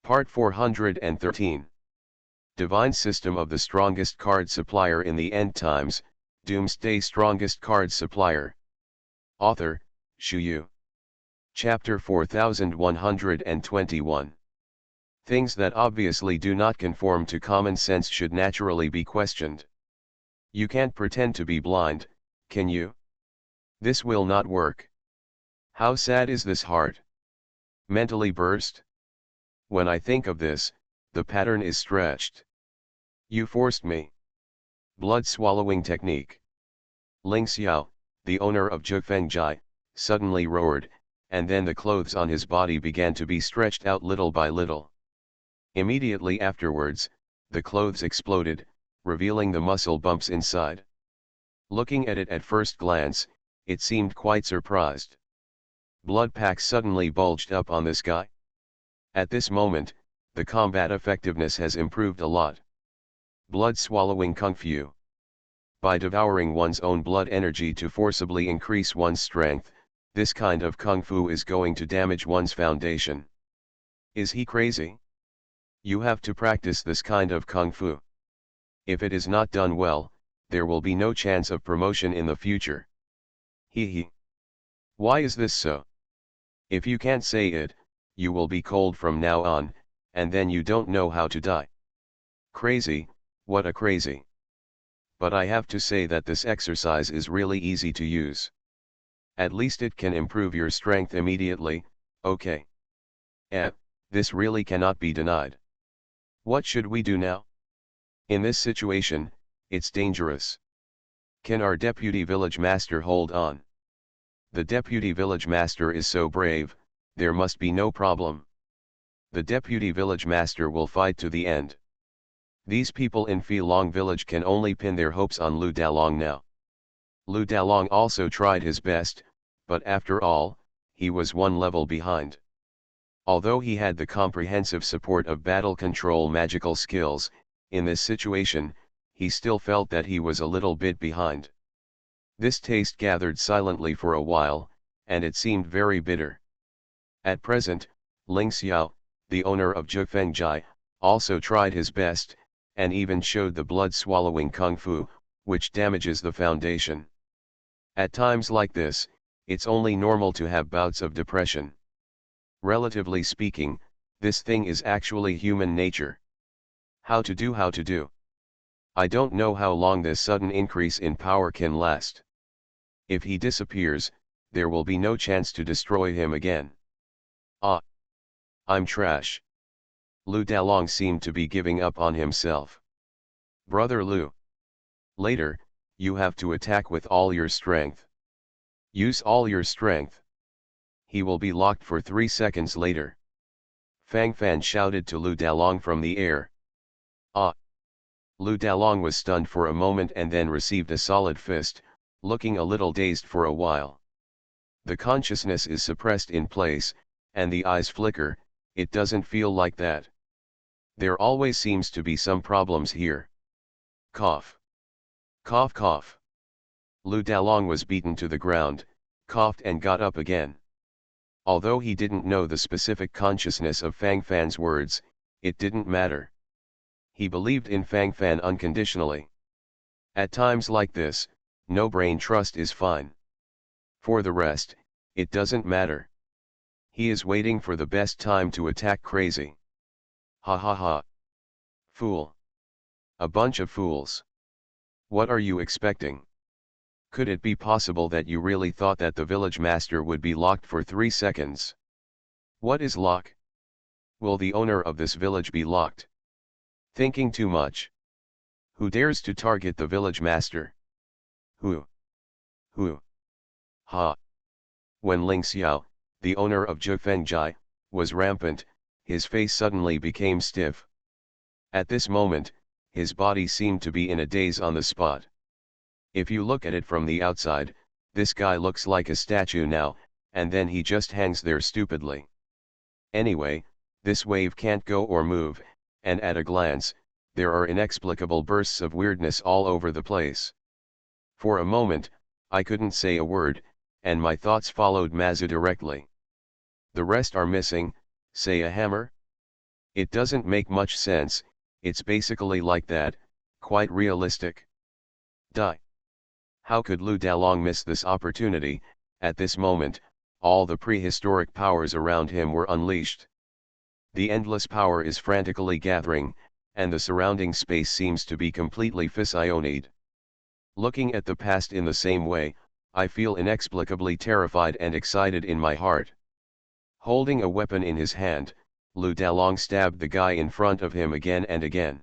Part 413. Divine System of the Strongest Card Supplier in the End Times, Doomsday Strongest Card Supplier. Author, Shu. Chapter 4121. Things that obviously do not conform to common sense should naturally be questioned. You can't pretend to be blind, can you? This will not work. How sad is this heart? Mentally burst? When I think of this, the pattern is stretched. You forced me. Blood swallowing technique. Ling Xiao, the owner of Zhifengjai, suddenly roared, and then the clothes on his body began to be stretched out little by little. Immediately afterwards, the clothes exploded, revealing the muscle bumps inside. Looking at it at first glance, it seemed quite surprised. Blood packs suddenly bulged up on this guy. At this moment, the combat effectiveness has improved a lot. Blood swallowing kung fu. By devouring one's own blood energy to forcibly increase one's strength, this kind of kung fu is going to damage one's foundation. Is he crazy? You have to practice this kind of kung fu. If it is not done well, there will be no chance of promotion in the future. Hee. Why is this so? If you can't say it, you will be cold from now on, and then you don't know how to die. Crazy, what a crazy. But I have to say that this exercise is really easy to use. At least it can improve your strength immediately, okay. This really cannot be denied. What should we do now? In this situation, it's dangerous. Can our deputy village master hold on? The deputy village master is so brave, there must be no problem. The deputy village master will fight to the end. These people in Filong village can only pin their hopes on Lu Dalong now. Lu Dalong also tried his best, but after all, he was one level behind. Although he had the comprehensive support of battle control magical skills, in this situation, he still felt that he was a little bit behind. This taste gathered silently for a while, and it seemed very bitter. At present, Ling Xiao, the owner of Zhifengjai, also tried his best, and even showed the blood-swallowing kung fu, which damages the foundation. At times like this, it's only normal to have bouts of depression. Relatively speaking, this thing is actually human nature. How to do? I don't know how long this sudden increase in power can last. If he disappears, there will be no chance to destroy him again. I'm trash. Lu Dalong seemed to be giving up on himself. Brother Lu. Later, you have to attack with all your strength. Use all your strength. He will be locked for 3 seconds later. Fang Fan shouted to Lu Dalong from the air. Lu Dalong was stunned for a moment and then received a solid fist, looking a little dazed for a while. The consciousness is suppressed in place, and the eyes flicker. It doesn't feel like that. There always seems to be some problems here. Cough. Cough cough. Lu Dalong was beaten to the ground, coughed and got up again. Although he didn't know the specific consciousness of Fang Fan's words, it didn't matter. He believed in Fang Fan unconditionally. At times like this, no brain trust is fine. For the rest, it doesn't matter. He is waiting for the best time to attack crazy. Ha ha ha. Fool. A bunch of fools. What are you expecting? Could it be possible that you really thought that the village master would be locked for 3 seconds? What is lock? Will the owner of this village be locked? Thinking too much. Who dares to target the village master? Who? Ha. When Ling Xiao, the owner of Zhifengjai, was rampant, his face suddenly became stiff. At this moment, his body seemed to be in a daze on the spot. If you look at it from the outside, this guy looks like a statue now, and then he just hangs there stupidly. Anyway, this wave can't go or move, and at a glance, there are inexplicable bursts of weirdness all over the place. For a moment, I couldn't say a word, and my thoughts followed Mazu directly. The rest are missing, say a hammer? It doesn't make much sense, it's basically like that, quite realistic. Die. How could Lu Dalong miss this opportunity? At this moment, all the prehistoric powers around him were unleashed. The endless power is frantically gathering, and the surrounding space seems to be completely fissioned. Looking at the past in the same way, I feel inexplicably terrified and excited in my heart. Holding a weapon in his hand, Lu Dalong stabbed the guy in front of him again and again.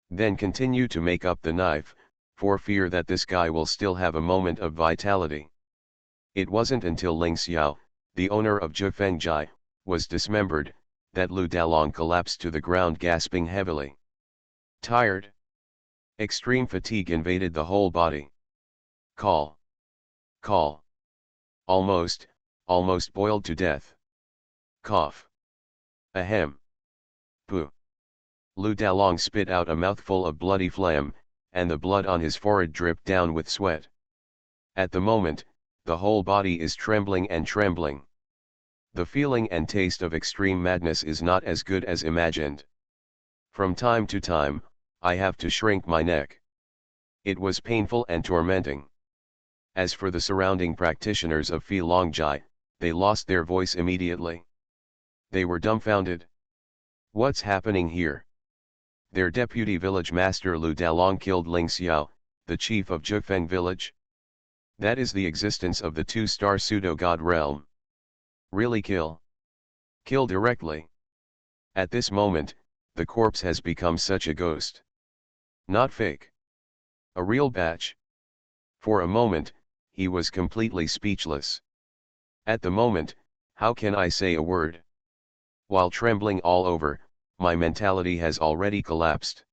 Then continued to make up the knife, for fear that this guy will still have a moment of vitality. It wasn't until Ling Xiao, the owner of Zhifengjai, was dismembered, that Lu Dalong collapsed to the ground gasping heavily. Tired. Extreme fatigue invaded the whole body. Call. Call. Almost boiled to death. Cough. Ahem. Pooh. Lu Dalong spit out a mouthful of bloody phlegm, and the blood on his forehead dripped down with sweat. At the moment, the whole body is trembling and trembling. The feeling and taste of extreme madness is not as good as imagined. From time to time, I have to shrink my neck. It was painful and tormenting. As for the surrounding practitioners of Phi Longjai, they lost their voice immediately. They were dumbfounded. What's happening here? Their deputy village master Lu Dalong killed Ling Xiao, the chief of Zhifeng village? That is the existence of the two-star pseudo-god realm. Really kill? Kill directly. At this moment, the corpse has become such a ghost. Not fake. A real batch. For a moment, he was completely speechless. At the moment, how can I say a word? While trembling all over, my mentality has already collapsed.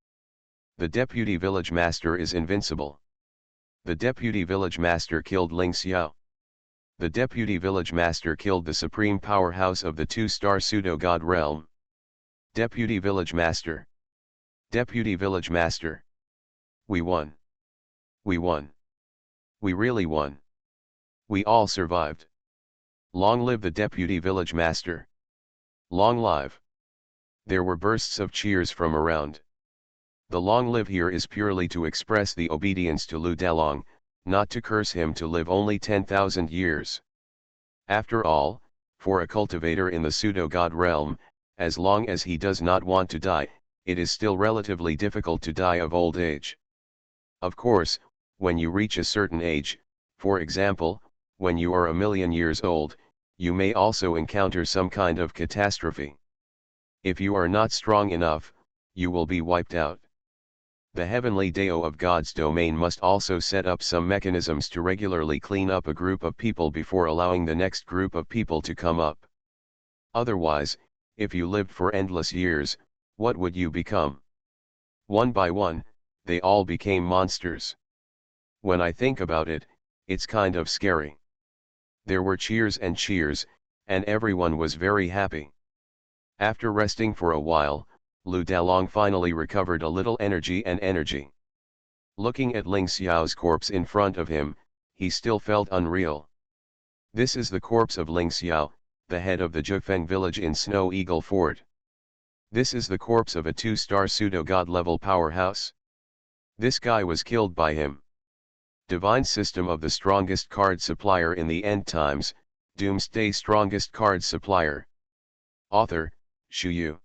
The deputy village master is invincible. The deputy village master killed Ling Xiao. The deputy village master killed the supreme powerhouse of the two-star pseudo-god realm. Deputy village master. Deputy village master. We won. We won. We really won. We all survived. Long live the deputy village master. Long live. There were bursts of cheers from around. The long live here is purely to express the obedience to Lu Dalong, not to curse him to live only 10,000 years. After all, for a cultivator in the pseudo-god realm, as long as he does not want to die, it is still relatively difficult to die of old age. Of course, when you reach a certain age, for example, when you are 1,000,000 years old, you may also encounter some kind of catastrophe. If you are not strong enough, you will be wiped out. The heavenly Dao of God's domain must also set up some mechanisms to regularly clean up a group of people before allowing the next group of people to come up. Otherwise, if you lived for endless years, what would you become? One by one, they all became monsters. When I think about it, it's kind of scary. There were cheers, and everyone was very happy. After resting for a while, Lu Dalong finally recovered a little energy. Looking at Ling Xiao's corpse in front of him, he still felt unreal. This is the corpse of Ling Xiao, the head of the Zhifeng village in Snow Eagle Fort. This is the corpse of a two-star pseudo-god level powerhouse. This guy was killed by him. Divine system of the strongest card supplier in the end times, Doomsday strongest card supplier. Author, Shu Yu.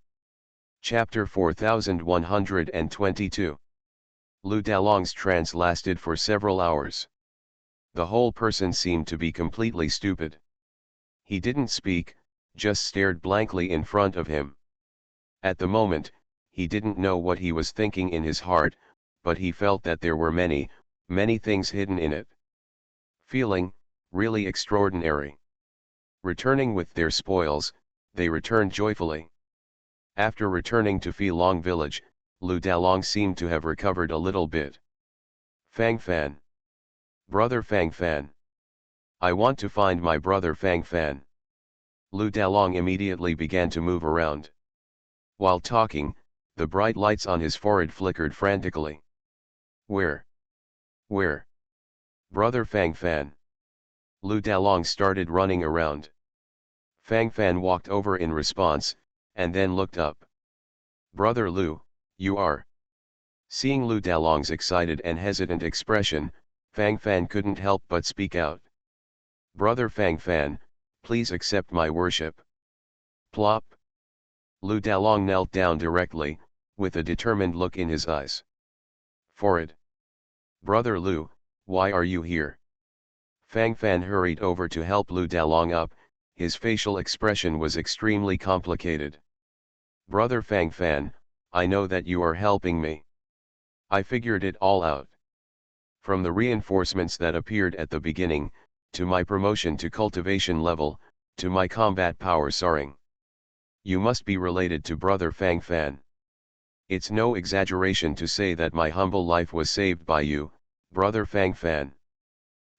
Chapter 4122. Lu Dalong's trance lasted for several hours. The whole person seemed to be completely stupid. He didn't speak, just stared blankly in front of him. At the moment, he didn't know what he was thinking in his heart, but he felt that there were many things hidden in it. Feeling, really extraordinary. Returning with their spoils, they returned joyfully. After returning to Phi Long village, Lu Dalong seemed to have recovered a little bit. Fang Fan. Brother Fang Fan. I want to find my brother Fang Fan. Lu Dalong immediately began to move around. While talking, the bright lights on his forehead flickered frantically. Where? Where? Brother Fang Fan. Lu Dalong started running around. Fang Fan walked over in response, and then looked up. Brother Lu, you are. Seeing Lu Dalong's excited and hesitant expression, Fang Fan couldn't help but speak out. Brother Fang Fan, please accept my worship. Plop. Lu Dalong knelt down directly, with a determined look in his eyes. For it. Brother Lu, why are you here? Fang Fan hurried over to help Lu Dalong up, his facial expression was extremely complicated. Brother Fang Fan, I know that you are helping me. I figured it all out. From the reinforcements that appeared at the beginning, to my promotion to cultivation level, to my combat power soaring. You must be related to Brother Fang Fan. It's no exaggeration to say that my humble life was saved by you, Brother Fang Fan.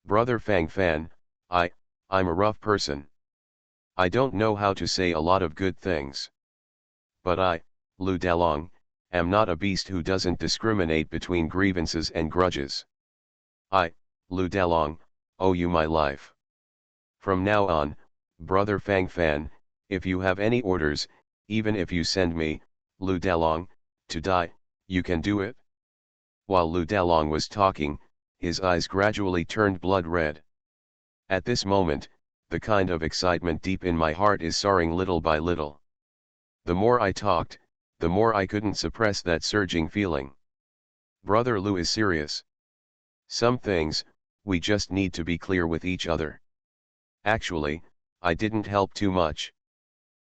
Brother Fang Fan, I'm a rough person. I don't know how to say a lot of good things. But I, Lu Dalong, am not a beast who doesn't discriminate between grievances and grudges. I, Lu Dalong, owe you my life. From now on, Brother Fang Fan, if you have any orders, even if you send me, Lu Dalong, to die, you can do it. While Lu Dalong was talking, his eyes gradually turned blood red. At this moment, the kind of excitement deep in my heart is soaring little by little. The more I talked, the more I couldn't suppress that surging feeling. Brother Lu is serious. Some things, we just need to be clear with each other. Actually, I didn't help too much.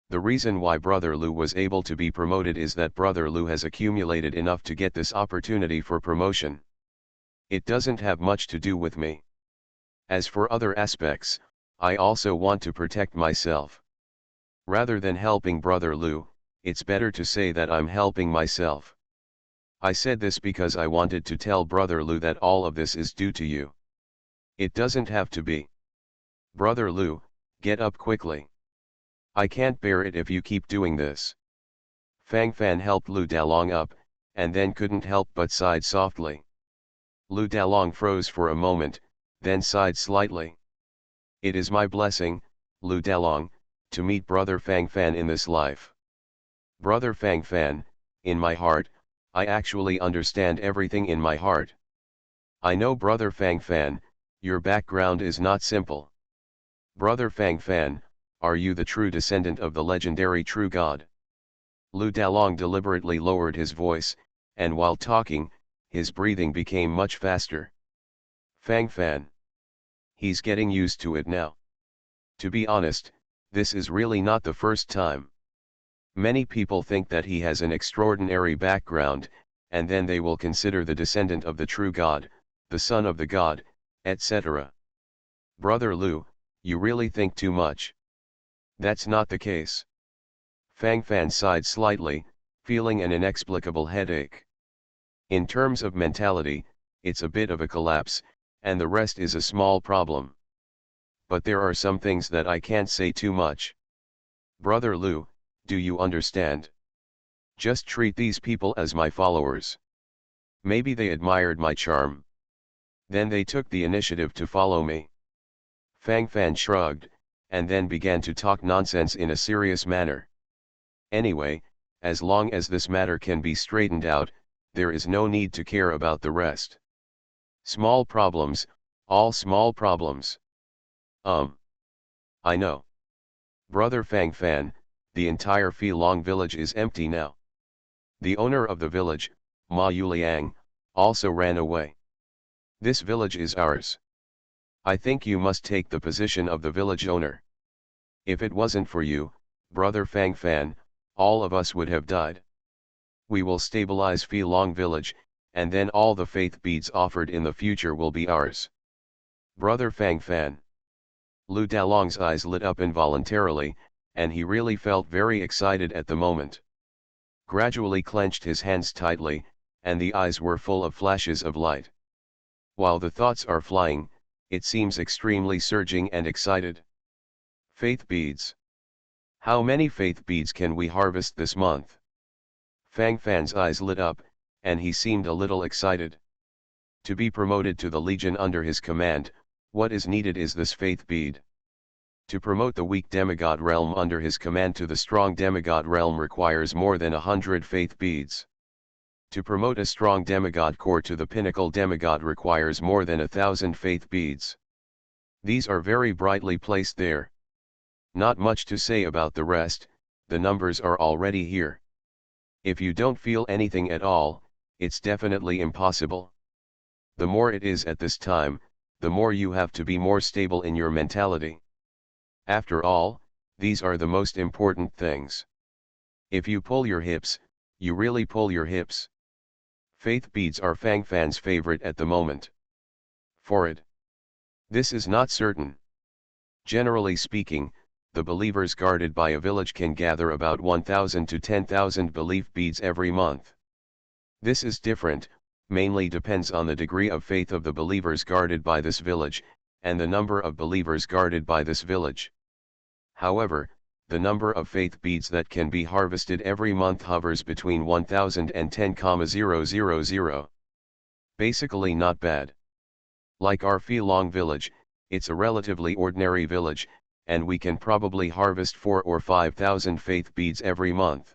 The reason why Brother Lu was able to be promoted is that Brother Lu has accumulated enough to get this opportunity for promotion. It doesn't have much to do with me. As for other aspects, I also want to protect myself. Rather than helping Brother Lu, it's better to say that I'm helping myself. I said this because I wanted to tell Brother Lu that all of this is due to you. It doesn't have to be. Brother Lu, get up quickly. I can't bear it if you keep doing this. Fang Fan helped Lu Dalong up, and then couldn't help but sighed softly. Lu Dalong froze for a moment, then sighed slightly. It is my blessing, Lu Dalong, to meet Brother Fang Fan in this life. Brother Fang Fan, in my heart, I actually understand everything in my heart. I know Brother Fang Fan, your background is not simple. Brother Fang Fan, are you the true descendant of the legendary true god? Lu Dalong deliberately lowered his voice, and while talking, his breathing became much faster. Fang Fan. He's getting used to it now. To be honest, this is really not the first time. Many people think that he has an extraordinary background, and then they will consider the descendant of the true god, the son of the god, etc. Brother Lu, you really think too much. That's not the case. Fang Fan sighed slightly, feeling an inexplicable headache. In terms of mentality, it's a bit of a collapse, and the rest is a small problem. But there are some things that I can't say too much. Brother Lu, do you understand? Just treat these people as my followers. Maybe they admired my charm. Then they took the initiative to follow me. Fang Fan shrugged, and then began to talk nonsense in a serious manner. Anyway, as long as this matter can be straightened out, there is no need to care about the rest. Small problems, all small problems. I know. Brother Fang Fan, the entire Phi Long village is empty now. The owner of the village, Ma Yuliang, also ran away. This village is ours. I think you must take the position of the village owner. If it wasn't for you, Brother Fang Fan, all of us would have died. We will stabilize Phi Long village, and then all the faith beads offered in the future will be ours. Brother Fang Fan. Lu Dalong's eyes lit up involuntarily, and he really felt very excited at the moment. Gradually clenched his hands tightly, and the eyes were full of flashes of light. While the thoughts are flying, it seems extremely surging and excited. Faith beads. How many faith beads can we harvest this month? Fang Fan's eyes lit up, and he seemed a little excited. To be promoted to the legion under his command, what is needed is this faith bead. To promote the weak demigod realm under his command to the strong demigod realm requires more than 100 faith beads. To promote a strong demigod core to the pinnacle demigod requires more than 1,000 faith beads. These are very brightly placed there. Not much to say about the rest, the numbers are already here. If you don't feel anything at all, it's definitely impossible. The more it is at this time, the more you have to be more stable in your mentality. After all, these are the most important things. If you pull your hips, you really pull your hips. Faith beads are Fang Fan's favorite at the moment. For it. This is not certain. Generally speaking, the believers guarded by a village can gather about 1,000 to 10,000 belief beads every month. This is different, mainly depends on the degree of faith of the believers guarded by this village, and the number of believers guarded by this village. However, the number of faith beads that can be harvested every month hovers between 1,000 and 10,000. Basically not bad. Like our Long village, it's a relatively ordinary village, and we can probably harvest 4 or 5,000 faith beads every month.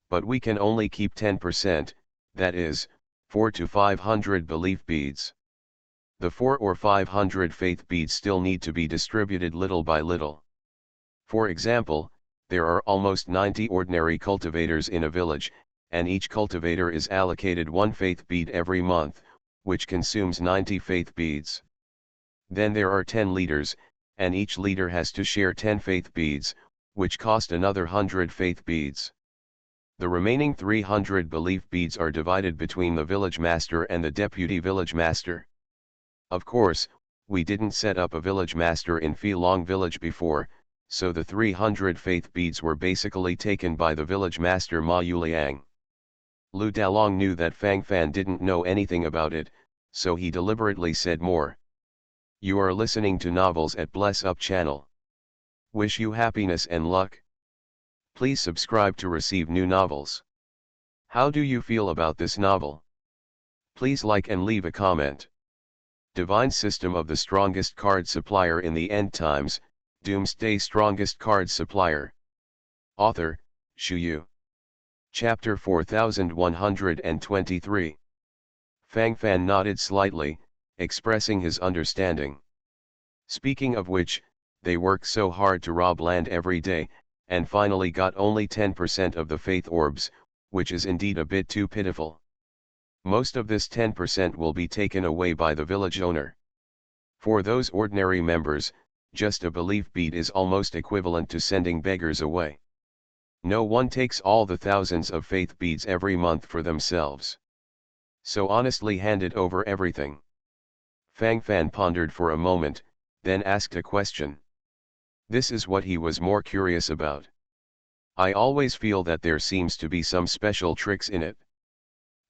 But we can only keep 10%, that is, 4 to 500 belief beads. The 4 or 500 faith beads still need to be distributed little by little. For example, there are almost 90 ordinary cultivators in a village, and each cultivator is allocated 1 faith bead every month, which consumes 90 faith beads. Then there are 10 leaders, and each leader has to share 10 faith beads, which cost another 100 faith beads. The remaining 300 belief beads are divided between the village master and the deputy village master. Of course, we didn't set up a village master in Long village before, so the 300 faith beads were basically taken by the village master Ma Yuliang. Lu Dalong knew that Fang Fan didn't know anything about it, so he deliberately said more. You are listening to novels at Bless Up channel. Wish you happiness and luck. Please subscribe to receive new novels. How do you feel about this novel? Please like and leave a comment. Divine System of the Strongest Card Supplier in the End Times, Doomsday Strongest Card Supplier. Author, Shu Yu. Chapter 4123. Fang Fan nodded slightly, expressing his understanding. Speaking of which, they work so hard to rob land every day, and finally got only 10% of the faith orbs, which is indeed a bit too pitiful. Most of this 10% will be taken away by the village owner. For those ordinary members, just a belief bead is almost equivalent to sending beggars away. No one takes all the thousands of faith beads every month for themselves. So honestly handed over everything. Fang Fan pondered for a moment, then asked a question. This is what he was more curious about. I always feel that there seems to be some special tricks in it.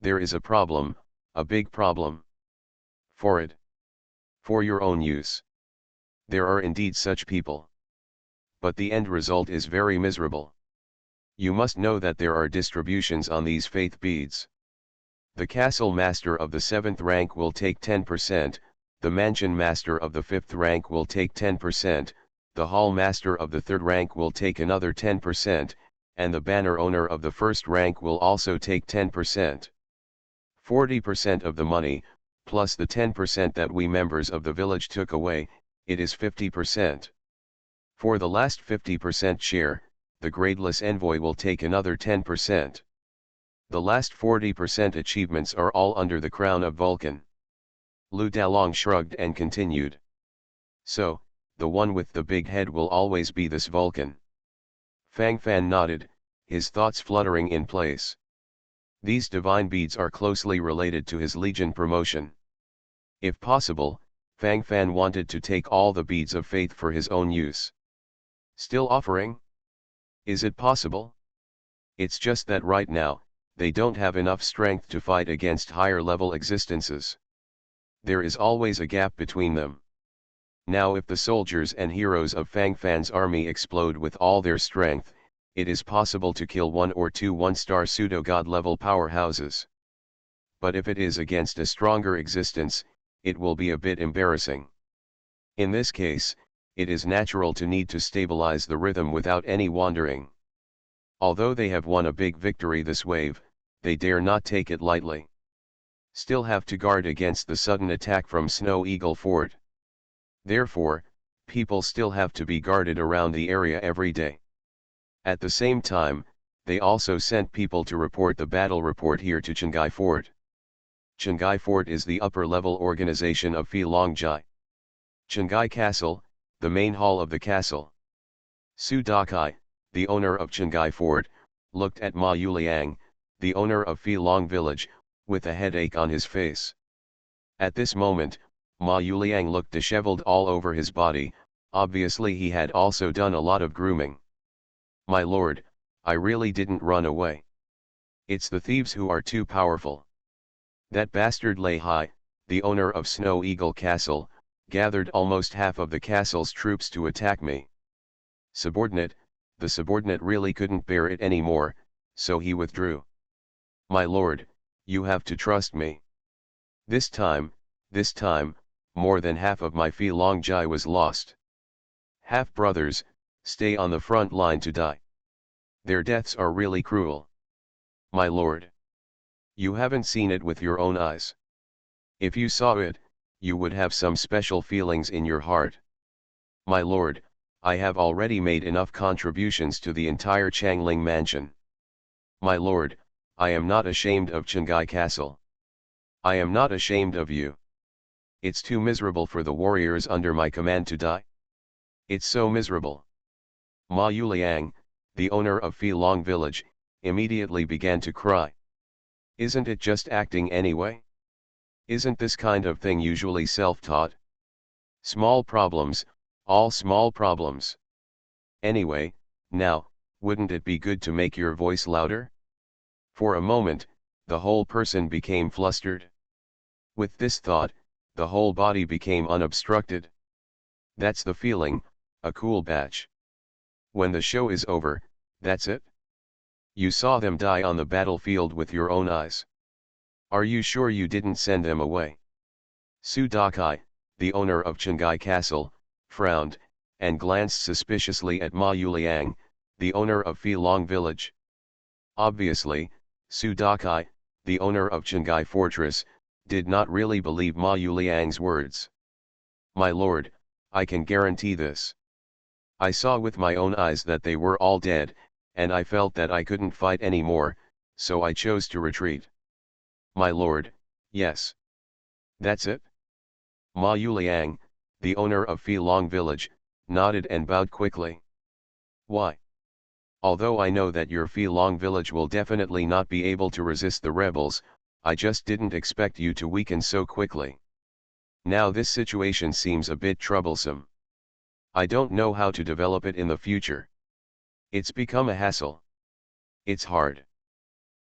There is a problem, a big problem. For it. For your own use. There are indeed such people. But the end result is very miserable. You must know that there are distributions on these faith beads. The castle master of the 7th rank will take 10%, the mansion master of the 5th rank will take 10%, the hall master of the 3rd rank will take another 10%, and the banner owner of the 1st rank will also take 10%. 40% of the money, plus the 10% that we members of the village took away, it is 50%. For the last 50% share, the gradeless envoy will take another 10%. The last 40% achievements are all under the crown of Vulcan. Lu Dalong shrugged and continued. So, the one with the big head will always be this Vulcan. Fang Fan nodded, his thoughts fluttering in place. These divine beads are closely related to his legion promotion. If possible, Fang Fan wanted to take all the beads of faith for his own use. Still offering? Is it possible? It's just that right now, they don't have enough strength to fight against higher level existences. There is always a gap between them. Now if the soldiers and heroes of Fang Fan's army explode with all their strength, it is possible to kill 1 or 2 one-star pseudo-god level powerhouses. But if it is against a stronger existence, it will be a bit embarrassing. In this case, it is natural to need to stabilize the rhythm without any wandering. Although they have won a big victory this wave, they dare not take it lightly. Still have to guard against the sudden attack from Snow Eagle Fort. Therefore, people still have to be guarded around the area every day. At the same time, they also sent people to report the battle report here to Qinghai Fort. Qinghai Fort is the upper-level organization of Filongjai. Qinghai Castle, the main hall of the castle. Su Dakai, the owner of Qinghai Fort, looked at Ma Yuliang, the owner of Filong village, with a headache on his face. At this moment, Ma Yuliang looked disheveled all over his body, obviously he had also done a lot of grooming. My lord, I really didn't run away. It's the thieves who are too powerful. That bastard Lei Hai, the owner of Snow Eagle Castle, gathered almost half of the castle's troops to attack me. The subordinate really couldn't bear it anymore, so he withdrew. My lord, you have to trust me. This time, more than half of my Filongjai was lost. Half-brothers, stay on the front line to die. Their deaths are really cruel. My lord. You haven't seen it with your own eyes. If you saw it, you would have some special feelings in your heart. My lord, I have already made enough contributions to the entire Changling mansion. My lord, I am not ashamed of Qinghai Castle. I am not ashamed of you. It's too miserable for the warriors under my command to die. It's so miserable. Ma Yuliang, the owner of Filong village, immediately began to cry. Isn't it just acting anyway? Isn't this kind of thing usually self-taught? Small problems, all small problems. Anyway, now, wouldn't it be good to make your voice louder? For a moment, the whole person became flustered. With this thought, the whole body became unobstructed. That's the feeling, a cool batch. When the show is over, that's it. You saw them die on the battlefield with your own eyes. Are you sure you didn't send them away? Su Dakai, the owner of Qinghai Castle, frowned, and glanced suspiciously at Ma Yuliang, the owner of Filong village. Obviously, Su Dakai, the owner of Qinghai Fortress, did not really believe Ma Yuliang's words. My lord, I can guarantee this. I saw with my own eyes that they were all dead, and I felt that I couldn't fight anymore, so I chose to retreat. My lord, yes. That's it? Ma Yuliang, the owner of Filong village, nodded and bowed quickly. Why? Although I know that your Filong village will definitely not be able to resist the rebels, I just didn't expect you to weaken so quickly. Now this situation seems a bit troublesome. I don't know how to develop it in the future. It's become a hassle. It's hard.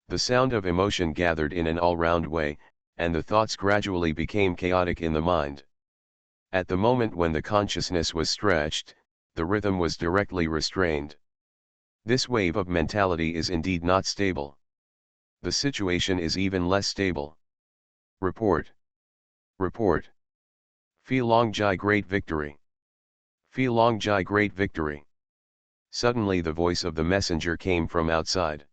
The sound of emotion gathered in an all-round way, and the thoughts gradually became chaotic in the mind. At the moment when the consciousness was stretched, the rhythm was directly restrained. This wave of mentality is indeed not stable. The situation is even less stable. Report. Report. Filongjai great victory. Filongjai great victory. Suddenly the voice of the messenger came from outside.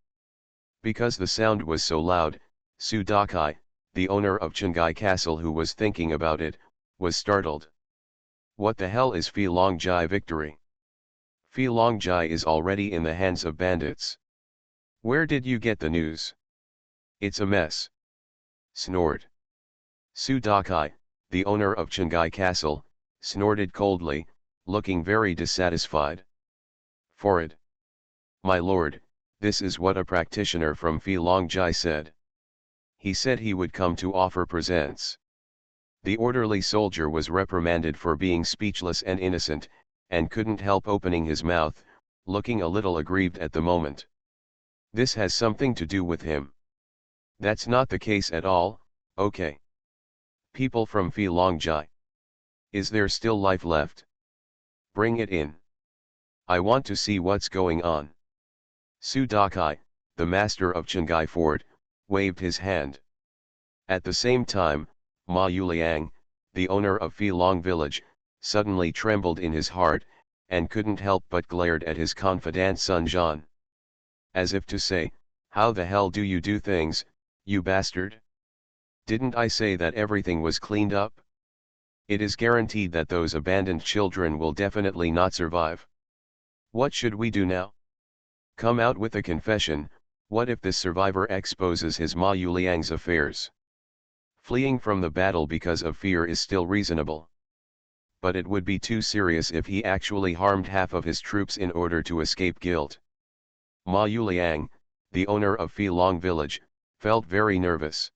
Because the sound was so loud, Su Dakai, the owner of Qinghai Castle who was thinking about it, was startled. What the hell is Filongjai victory? Filongjai is already in the hands of bandits. Where did you get the news? It's a mess. Snort. Su Dakai, the owner of Qinghai Castle, snorted coldly, looking very dissatisfied. Forward. My lord, this is what a practitioner from Filongjai said. He said he would come to offer presents. The orderly soldier was reprimanded for being speechless and innocent, and couldn't help opening his mouth, looking a little aggrieved at the moment. This has something to do with him. That's not the case at all, okay. People from Filongjai. Is there still life left? Bring it in. I want to see what's going on. Su Dakai, the master of Qinghai Fort, waved his hand. At the same time, Ma Yuliang, the owner of Filong village, suddenly trembled in his heart, and couldn't help but glared at his confidant son Jean. As if to say, how the hell do you do things, you bastard? Didn't I say that everything was cleaned up? It is guaranteed that those abandoned children will definitely not survive. What should we do now? Come out with a confession. What if this survivor exposes his Ma Yuliang's affairs? Fleeing from the battle because of fear is still reasonable. But it would be too serious if he actually harmed half of his troops in order to escape guilt. Ma Yuliang, the owner of Filong village, felt very nervous.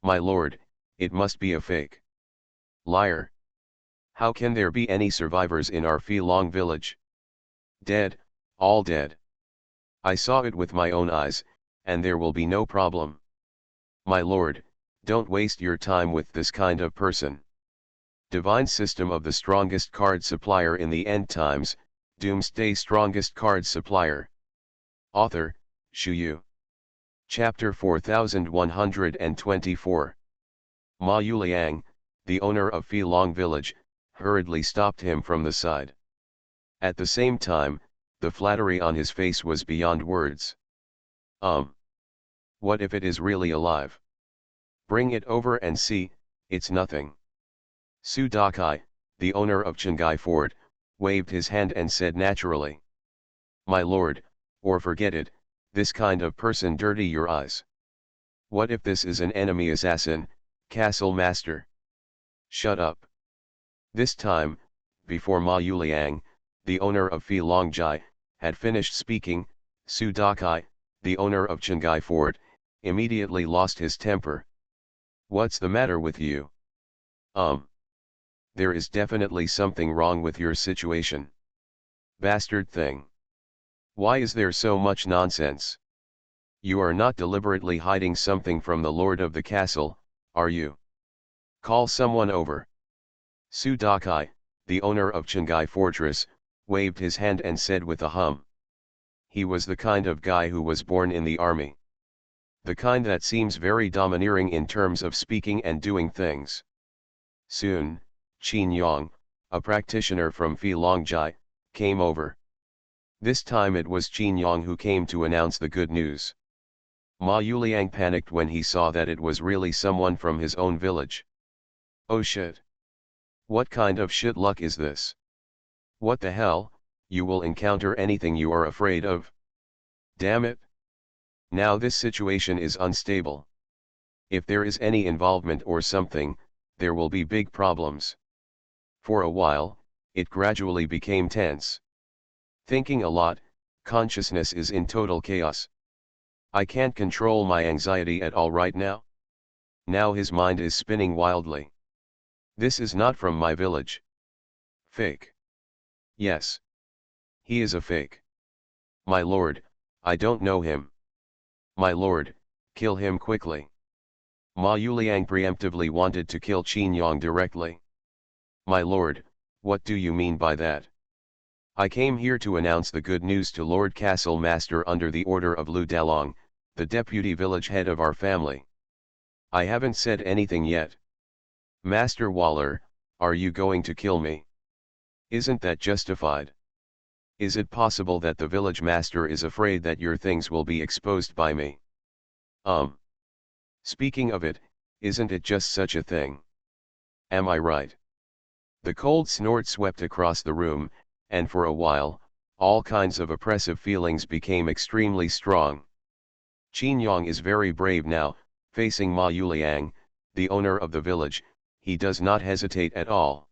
My lord, it must be a fake. Liar. How can there be any survivors in our Filong village? Dead, all dead. I saw it with my own eyes, and there will be no problem. My lord, don't waste your time with this kind of person. Divine system of the strongest card supplier in the end times, Doomsday strongest card supplier. Author, Shu Yu. Chapter 4124. Ma Yuliang, the owner of Filong village, hurriedly stopped him from the side. At the same time, the flattery on his face was beyond words. What if it is really alive? Bring it over and see, it's nothing. Su Dakai, the owner of Chengai Fort, waved his hand and said naturally. My lord, or forget it, this kind of person dirty your eyes. What if this is an enemy assassin, castle master? Shut up. This time, before Ma Yuliang, the owner of Filong Jai, had finished speaking, Su Dakai, the owner of Chengai Fort, immediately lost his temper. What's the matter with you? There is definitely something wrong with your situation. Bastard thing. Why is there so much nonsense? You are not deliberately hiding something from the lord of the castle, are you? Call someone over. Su Dakai, the owner of Chengai Fortress, waved his hand and said with a hum. He was the kind of guy who was born in the army. The kind that seems very domineering in terms of speaking and doing things. Soon, Qin Yang, a practitioner from Filong Jai, came over. This time it was Qin Yang who came to announce the good news. Ma Yuliang panicked when he saw that it was really someone from his own village. Oh shit. What kind of shit luck is this? What the hell, you will encounter anything you are afraid of? Damn it. Now this situation is unstable. If there is any involvement or something, there will be big problems. For a while, it gradually became tense. Thinking a lot, consciousness is in total chaos. I can't control my anxiety at all right now. Now his mind is spinning wildly. This is not from my village. Fake. Yes. He is a fake. My lord, I don't know him. My lord, kill him quickly. Ma Yuliang preemptively wanted to kill Qin Yang directly. My lord, what do you mean by that? I came here to announce the good news to Lord Castle Master under the order of Lu Dalong, the deputy village head of our family. I haven't said anything yet. Master Waller, are you going to kill me? Isn't that justified? Is it possible that the village master is afraid that your things will be exposed by me? Speaking of it, isn't it just such a thing? Am I right? The cold snort swept across the room, and for a while, all kinds of oppressive feelings became extremely strong. Qin Yang is very brave now, facing Ma Yuliang, the owner of the village. He does not hesitate at all.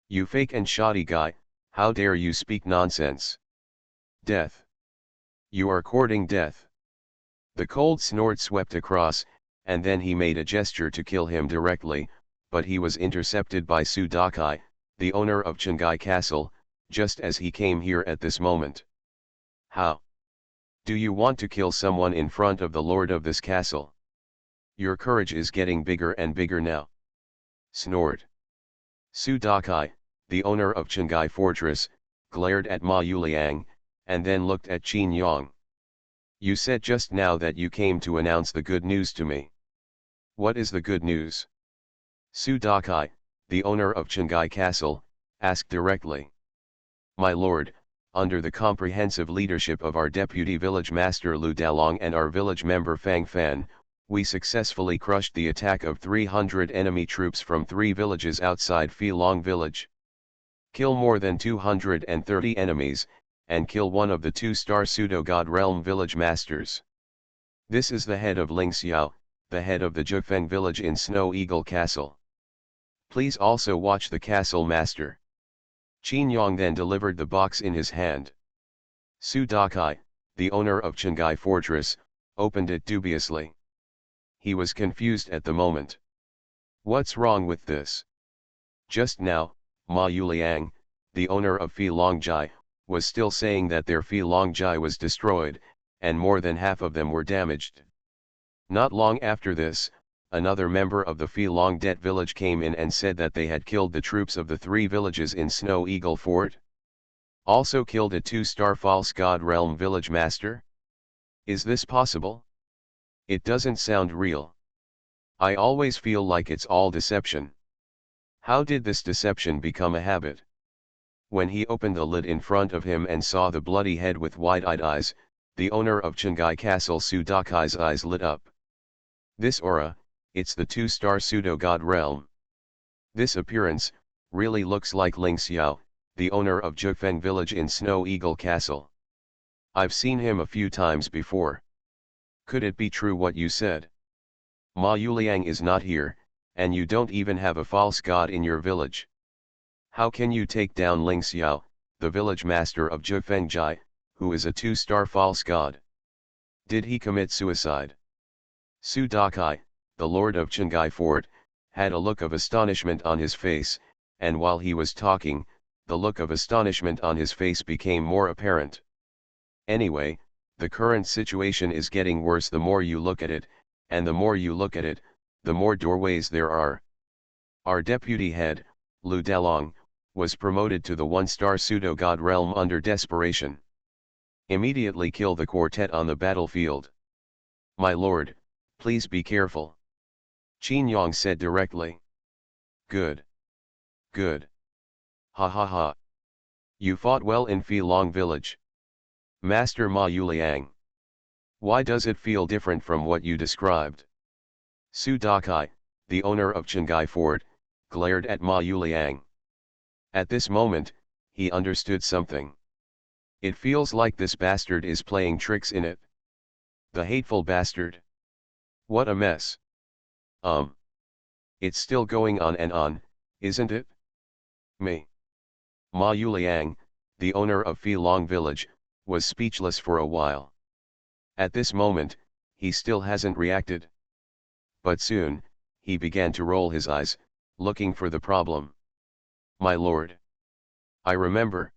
You fake and shoddy guy, how dare you speak nonsense? Death. You are courting death. The cold snort swept across, and then he made a gesture to kill him directly, but he was intercepted by Su Dakai, the owner of Chengai Castle, just as he came here at this moment. How? Do you want to kill someone in front of the lord of this castle? Your courage is getting bigger and bigger now. Snort. Su Dakai, the owner of Chengai Fortress, glared at Ma Yuliang, and then looked at Qin Yang. You said just now that you came to announce the good news to me. What is the good news? Su Dakai, the owner of Chengai Castle, asked directly. My lord, under the comprehensive leadership of our deputy village master Lu Dalong and our village member Fang Fan, we successfully crushed the attack of 300 enemy troops from 3 villages outside Filong village. Kill more than 230 enemies, and kill one of the 2-star pseudo-god realm village masters. This is the head of Ling Xiao, the head of the Jufeng village in Snow Eagle Castle. Please also watch the castle master. Qin Yang then delivered the box in his hand. Su Dakai, the owner of Qinghai Fortress, opened it dubiously. He was confused at the moment. What's wrong with this? Just now, Ma Yuliang, the owner of Filongjai, was still saying that their Filongjai was destroyed, and more than half of them were damaged. Not long after this, another member of the Filong Det village came in and said that they had killed the troops of the 3 villages in Snow Eagle Fort. Also killed a 2-star false god realm village master? Is this possible? It doesn't sound real. I always feel like it's all deception. How did this deception become a habit? When he opened the lid in front of him and saw the bloody head with wide-eyed eyes, the owner of Qinghai Castle Su Dakai's eyes lit up. This aura, it's the 2-star pseudo-god realm. This appearance, really looks like Ling Xiao, the owner of Jufeng village in Snow Eagle Castle. I've seen him a few times before. Could it be true what you said? Ma Yuliang is not here, and you don't even have a false god in your village. How can you take down Ling Xiao, the village master of Jufengjai, who is a 2-star false god? Did he commit suicide? Su Dakai, the lord of Qinghai Fort, had a look of astonishment on his face, and while he was talking, the look of astonishment on his face became more apparent. Anyway, the current situation is getting worse the more you look at it, and the more you look at it, the more doorways there are. Our deputy head, Lu Dalong, was promoted to the 1-star pseudo-god realm under desperation. Immediately kill the quartet on the battlefield. My lord, please be careful. Qin Yang said directly. Good. Good. Ha ha ha. You fought well in Filong village. Master Ma Yuliang. Why does it feel different from what you described? Su Dakai, the owner of Qinghai Fort, glared at Ma Yuliang. At this moment, he understood something. It feels like this bastard is playing tricks in it. The hateful bastard. What a mess. It's still going on and on, isn't it? Me. Ma Yuliang, the owner of Filong village, was speechless for a while. At this moment, he still hasn't reacted. But soon, he began to roll his eyes, looking for the problem. My lord. I remember.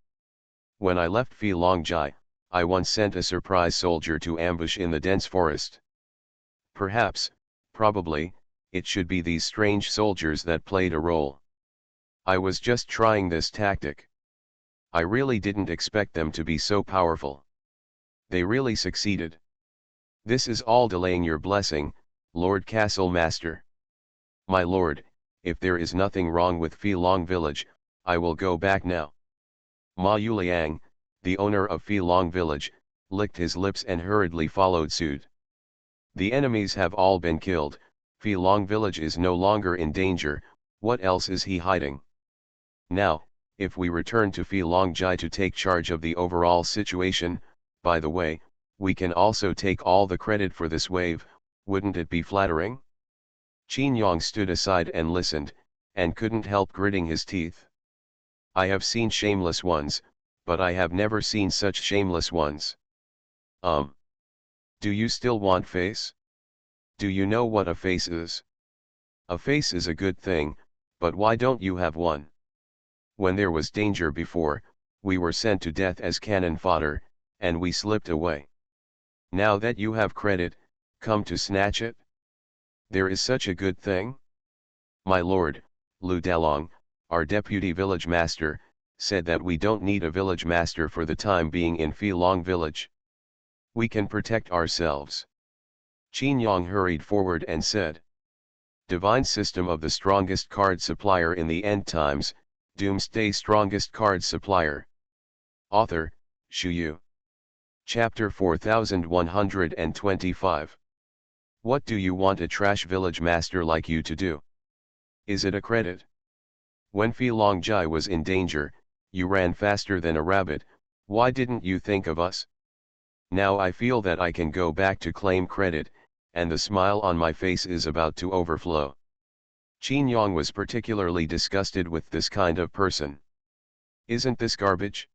When I left Filongjai, I once sent a surprise soldier to ambush in the dense forest. Perhaps, probably, it should be these strange soldiers that played a role. I was just trying this tactic. I really didn't expect them to be so powerful. They really succeeded. This is all delaying your blessing, Lord Castle Master. My lord, if there is nothing wrong with Filong village, I will go back now. Ma Yuliang, the owner of Filong village, licked his lips and hurriedly followed suit. The enemies have all been killed, Filong village is no longer in danger, what else is he hiding? Now, if we return to Filongjai to take charge of the overall situation, by the way, we can also take all the credit for this wave, wouldn't it be flattering? Qin Yang stood aside and listened, and couldn't help gritting his teeth. I have seen shameless ones, but I have never seen such shameless ones. Do you still want face? Do you know what a face is? A face is a good thing, but why don't you have one? When there was danger before, we were sent to death as cannon fodder, and we slipped away. Now that you have credit, come to snatch it? There is such a good thing? My lord, Lu Dalong, our deputy village master, said that we don't need a village master for the time being in Filong village. We can protect ourselves. Qin Yang hurried forward and said. Divine system of the strongest card supplier in the end times, Doomsday Strongest Card Supplier. Author, Shu Yu. Chapter 4125. What do you want a trash village master like you to do? Is it a credit? When Fi Longjai was in danger, you ran faster than a rabbit. Why didn't you think of us? Now I feel that I can go back to claim credit, and the smile on my face is about to overflow. Qin Yang was particularly disgusted with this kind of person. Isn't this garbage?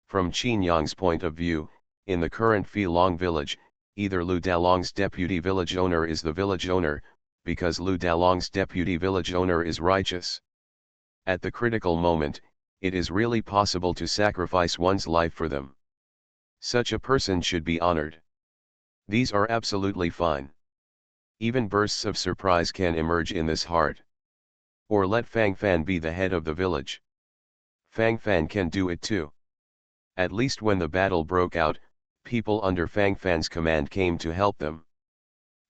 From Qin Yang's point of view, in the current Fi Long village, either Lu Dalong's deputy village owner is the village owner, because Lu Dalong's deputy village owner is righteous. At the critical moment, it is really possible to sacrifice one's life for them. Such a person should be honored. These are absolutely fine. Even bursts of surprise can emerge in this heart. Or let Fang Fan be the head of the village. Fang Fan can do it too. At least when the battle broke out, people under Fang Fan's command came to help them.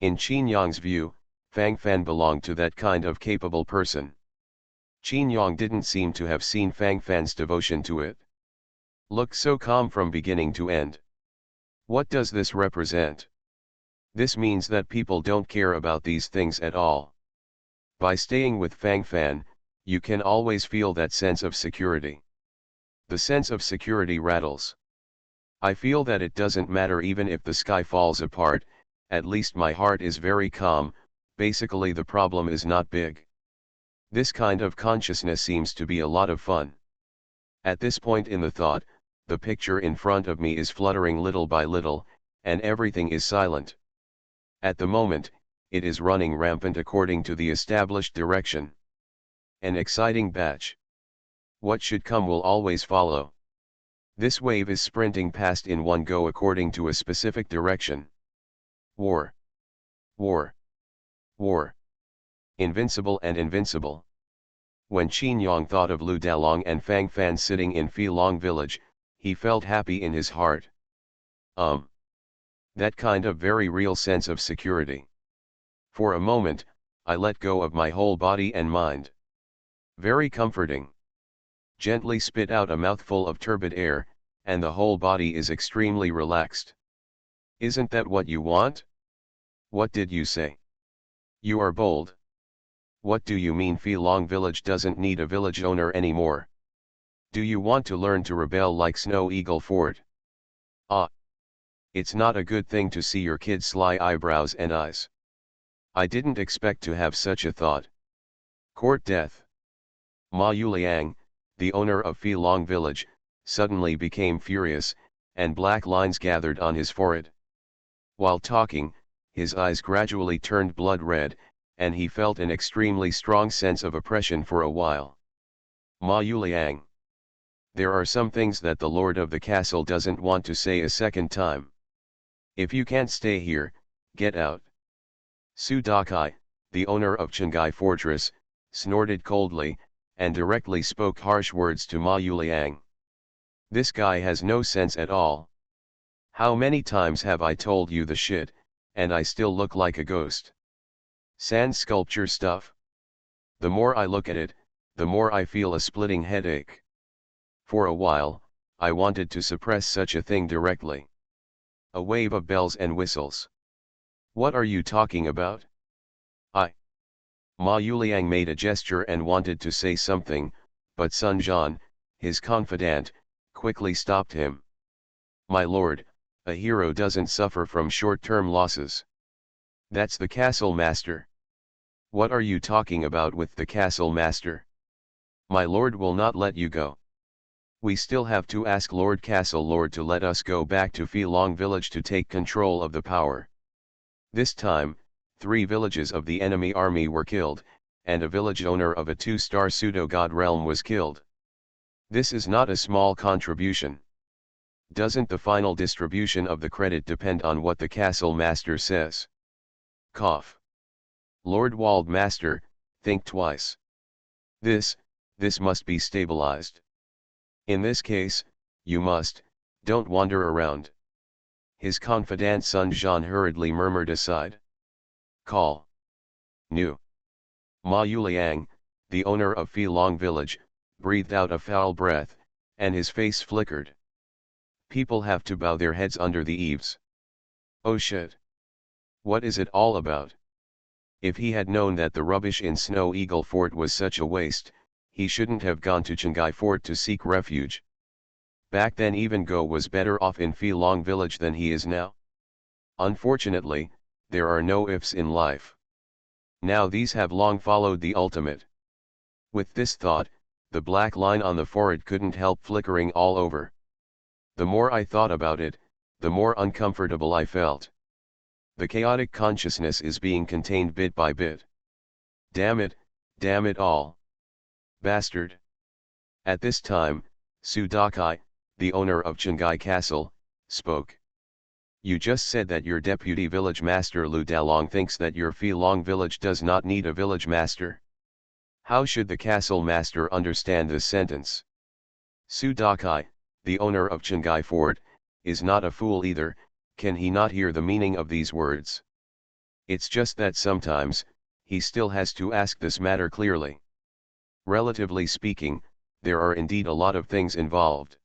In Qin Yang's view, Fang Fan belonged to that kind of capable person. Qin Yang didn't seem to have seen Fang Fan's devotion to it. Looked so calm from beginning to end. What does this represent? This means that people don't care about these things at all. By staying with Fang Fan, you can always feel that sense of security. The sense of security rattles. I feel that it doesn't matter even if the sky falls apart, at least my heart is very calm. Basically the problem is not big. This kind of consciousness seems to be a lot of fun. At this point in the thought, the picture in front of me is fluttering little by little, and everything is silent. At the moment, it is running rampant according to the established direction. An exciting batch. What should come will always follow. This wave is sprinting past in one go according to a specific direction. War. War. War. Invincible and invincible. When Qin Yang thought of Lu Dalong and Fang Fan sitting in Fi Long village, he felt happy in his heart. That kind of very real sense of security. For a moment, I let go of my whole body and mind. Very comforting. Gently spit out a mouthful of turbid air, and the whole body is extremely relaxed. Isn't that what you want? What did you say? You are bold. What do you mean Fi Long village doesn't need a village owner anymore? Do you want to learn to rebel like Snow Eagle Fort? Ah. It's not a good thing to see your kid's sly eyebrows and eyes. I didn't expect to have such a thought. Court death. Ma Yuliang, the owner of Fi Long village, suddenly became furious, and black lines gathered on his forehead. While talking, his eyes gradually turned blood red, and he felt an extremely strong sense of oppression for a while. Ma Yuliang. There are some things that the lord of the castle doesn't want to say a second time. If you can't stay here, get out. Su Dakai, the owner of Chengai Fortress, snorted coldly, and directly spoke harsh words to Ma Yuliang. This guy has no sense at all. How many times have I told you the shit, and I still look like a ghost? Sand sculpture stuff. The more I look at it, the more I feel a splitting headache. For a while, I wanted to suppress such a thing directly. A wave of bells and whistles. What are you talking about? Ma Yuliang made a gesture and wanted to say something, but Sun Jian, his confidant, quickly stopped him. My lord, a hero doesn't suffer from short-term losses. That's the castle master. What are you talking about with the castle master? My lord will not let you go. We still have to ask Lord Castle Lord to let us go back to Fi Long village to take control of the power. This time, 3 villages of the enemy army were killed, and a village owner of a 2-star pseudo-god realm was killed. This is not a small contribution. Doesn't the final distribution of the credit depend on what the castle master says? Cough. Lord Wald Master, think twice. This must be stabilized. In this case, you don't wander around. His confidant Sun Jian hurriedly murmured aside. Call. Nu. Ma Yuliang, the owner of Fi Long village, breathed out a foul breath, and his face flickered. People have to bow their heads under the eaves. Oh shit. What is it all about? If he had known that the rubbish in Snow Eagle Fort was such a waste, he shouldn't have gone to Chengai Fort to seek refuge. Back then even Go was better off in Phi Long village than he is now. Unfortunately, there are no ifs in life. Now these have long followed the ultimate. With this thought, the black line on the forehead couldn't help flickering all over. The more I thought about it, the more uncomfortable I felt. The chaotic consciousness is being contained bit by bit. Damn it all. Bastard. At this time, Su Dakai, the owner of Chengai Castle, spoke. You just said that your deputy village master Lu Dalong thinks that your Phi Long village does not need a village master. How should the castle master understand this sentence? Su Dakai, the owner of Chengai Fort, is not a fool either. Can he not hear the meaning of these words? It's just that sometimes, he still has to ask this matter clearly. Relatively speaking, there are indeed a lot of things involved.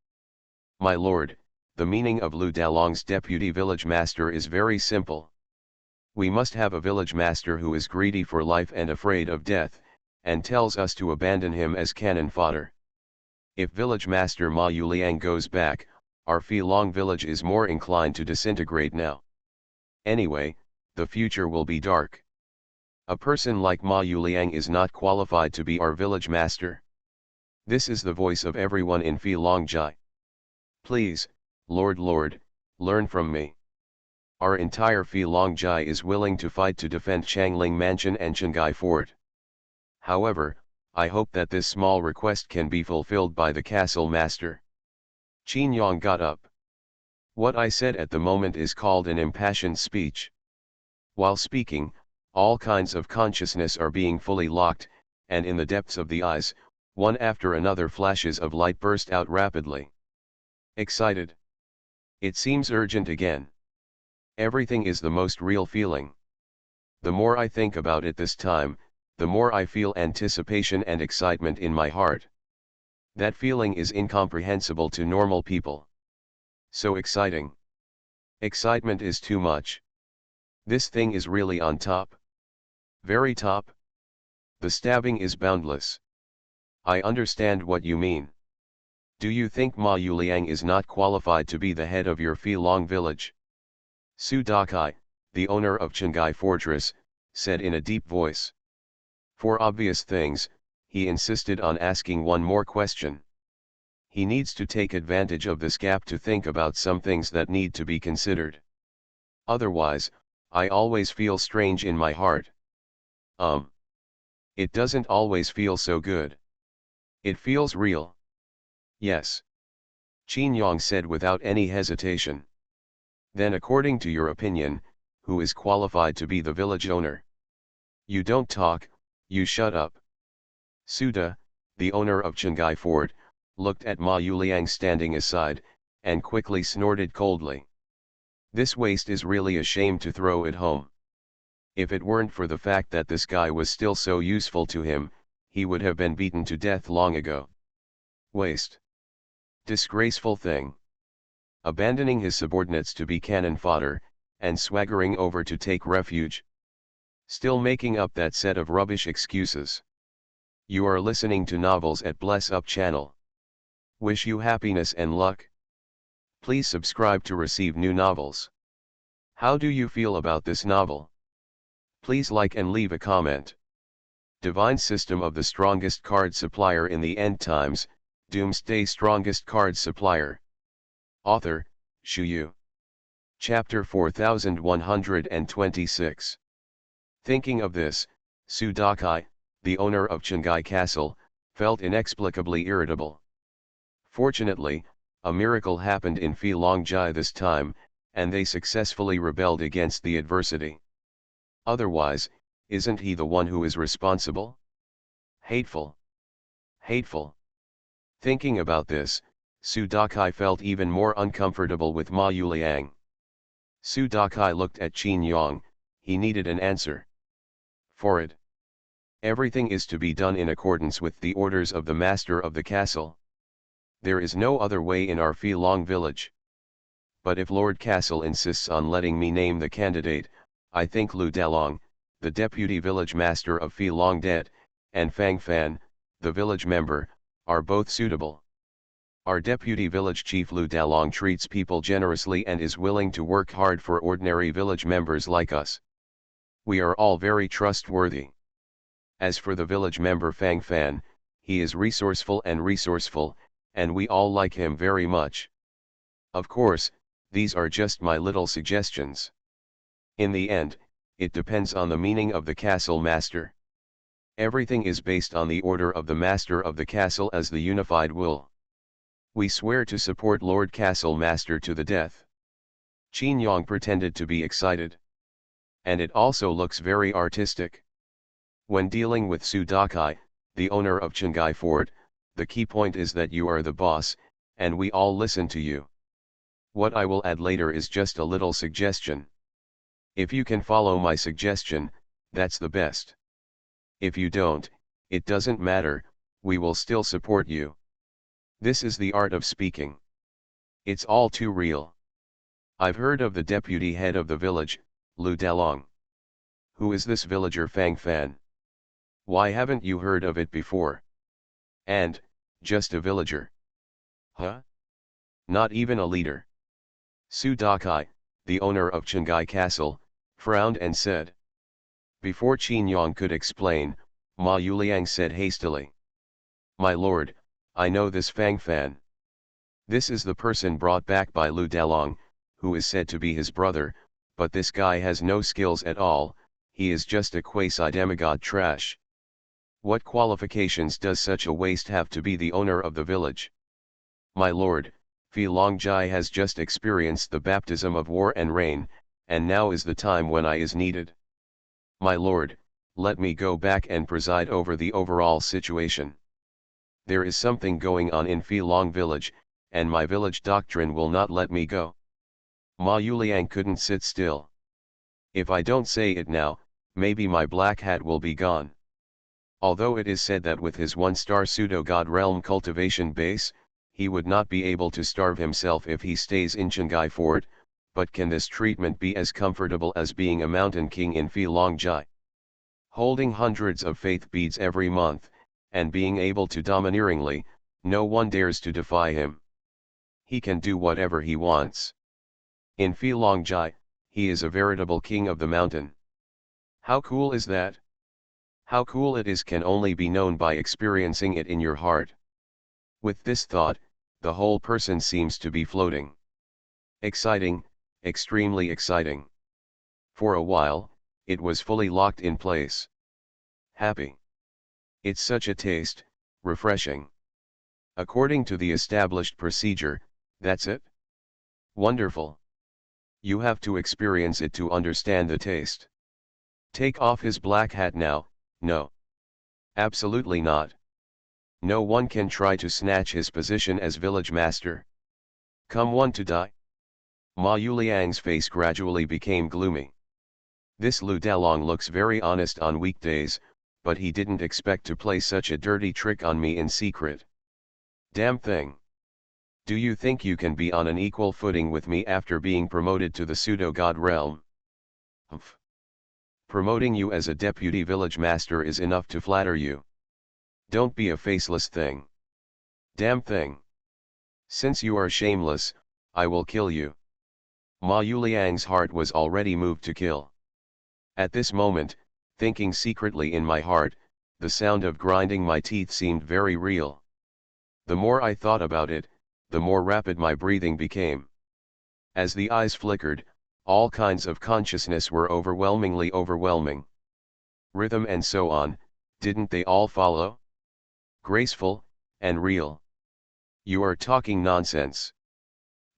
My lord, the meaning of Lu Dalong's deputy village master is very simple. We must have a village master who is greedy for life and afraid of death, and tells us to abandon him as cannon fodder. If village master Ma Yuliang goes back, our Phi Long village is more inclined to disintegrate now. Anyway, the future will be dark. A person like Ma Yuliang is not qualified to be our village master. This is the voice of everyone in Phi Long Jai. Please, Lord, learn from me. Our entire Phi Long Jai is willing to fight to defend Changling Mansion and Chengai Fort. However, I hope that this small request can be fulfilled by the castle master. Qin Yang got up. What I said at the moment is called an impassioned speech. While speaking, all kinds of consciousness are being fully locked, and in the depths of the eyes, one after another flashes of light burst out rapidly. Excited. It seems urgent again. Everything is the most real feeling. The more I think about it this time, the more I feel anticipation and excitement in my heart. That feeling is incomprehensible to normal people. So exciting. Excitement is too much. This thing is really on top. Very top. The stabbing is boundless. I understand what you mean. Do you think Ma Yuliang is not qualified to be the head of your Phi Long village? Su Dakai, the owner of Chengai Fortress, said in a deep voice. For obvious things, he insisted on asking one more question. He needs to take advantage of this gap to think about some things that need to be considered. Otherwise, I always feel strange in my heart. It doesn't always feel so good. It feels real. Yes. Qin Yang said without any hesitation. Then according to your opinion, who is qualified to be the village owner? You don't talk, you shut up. Suda, the owner of Chengai Fort, looked at Ma Yuliang standing aside, and quickly snorted coldly. This waste is really a shame to throw it home. If it weren't for the fact that this guy was still so useful to him, he would have been beaten to death long ago. Waste. Disgraceful thing. Abandoning his subordinates to be cannon fodder, and swaggering over to take refuge. Still making up that set of rubbish excuses. You are listening to Novels at Bless Up channel. Wish you happiness and luck. Please subscribe to receive new novels. How do you feel about this novel? Please like and leave a comment. Divine System of the Strongest Card Supplier in the End Times, Doomsday Strongest Card Supplier. Author, Shu Yu. Chapter 4126. Thinking of this, Su Dakai, the owner of Chengai Castle, felt inexplicably irritable. Fortunately, a miracle happened in Phi Long Jai this time, and they successfully rebelled against the adversity. Otherwise, isn't he the one who is responsible? Hateful. Hateful. Thinking about this, Su Dakai felt even more uncomfortable with Ma Yuliang. Su Dakai looked at Qin Yang, he needed an answer. For it. Everything is to be done in accordance with the orders of the master of the castle. There is no other way in our Long village. But if Lord Castle insists on letting me name the candidate, I think Lu Dalong, the deputy village master of Long Det, and Fang Fan, the village member, are both suitable. Our deputy village chief Lu Dalong treats people generously and is willing to work hard for ordinary village members like us. We are all very trustworthy. As for the village member Fang Fan, he is resourceful, and we all like him very much. Of course, these are just my little suggestions. In the end, it depends on the meaning of the castle master. Everything is based on the order of the master of the castle as the unified will. We swear to support Lord Castle Master to the death. Qin Yang pretended to be excited. And it also looks very artistic. When dealing with Su Dakai, the owner of Qinghai Fort, the key point is that you are the boss, and we all listen to you. What I will add later is just a little suggestion. If you can follow my suggestion, that's the best. If you don't, it doesn't matter, we will still support you. This is the art of speaking. It's all too real. I've heard of the deputy head of the village, Lu Dalong. Who is this villager Fang Fan? Why haven't you heard of it before? And, just a villager. Huh? Not even a leader. Su Dakai, the owner of Qinghai Castle, frowned and said. Before Qin Yang could explain, Ma Yuliang said hastily. My lord, I know this Fang Fan. This is the person brought back by Lu Dalong, who is said to be his brother, but this guy has no skills at all, he is just a quasi-demigod trash. What qualifications does such a waste have to be the owner of the village? My lord, Longjai has just experienced the baptism of war and rain, and now is the time when I is needed. My lord, let me go back and preside over the overall situation. There is something going on in Long village, and my village doctrine will not let me go. Ma Yuliang couldn't sit still. If I don't say it now, maybe my black hat will be gone. Although it is said that with his one-star pseudo-god realm cultivation base, he would not be able to starve himself if he stays in Qinghai Fort, but can this treatment be as comfortable as being a mountain king in Longjai? Holding hundreds of faith beads every month, and being able to domineeringly, no one dares to defy him. He can do whatever he wants. In Longjai, he is a veritable king of the mountain. How cool is that? How cool it is can only be known by experiencing it in your heart. With this thought, the whole person seems to be floating. Exciting, extremely exciting. For a while, it was fully locked in place. Happy. It's such a taste, refreshing. According to the established procedure, that's it? Wonderful. You have to experience it to understand the taste. Take off his black hat now, no. Absolutely not. No one can try to snatch his position as village master. Come one to die. Ma Yuliang's face gradually became gloomy. This Lu Dalong looks very honest on weekdays, but he didn't expect to play such a dirty trick on me in secret. Damn thing. Do you think you can be on an equal footing with me after being promoted to the pseudo-god realm? Humph. Promoting you as a deputy village master is enough to flatter you. Don't be a faceless thing. Damn thing. Since you are shameless, I will kill you. Ma Yuliang's heart was already moved to kill. At this moment, thinking secretly in my heart, the sound of grinding my teeth seemed very real. The more I thought about it, the more rapid my breathing became. As the eyes flickered, all kinds of consciousness were overwhelmingly overwhelming. Rhythm and so on, didn't they all follow? Graceful, and real. You are talking nonsense.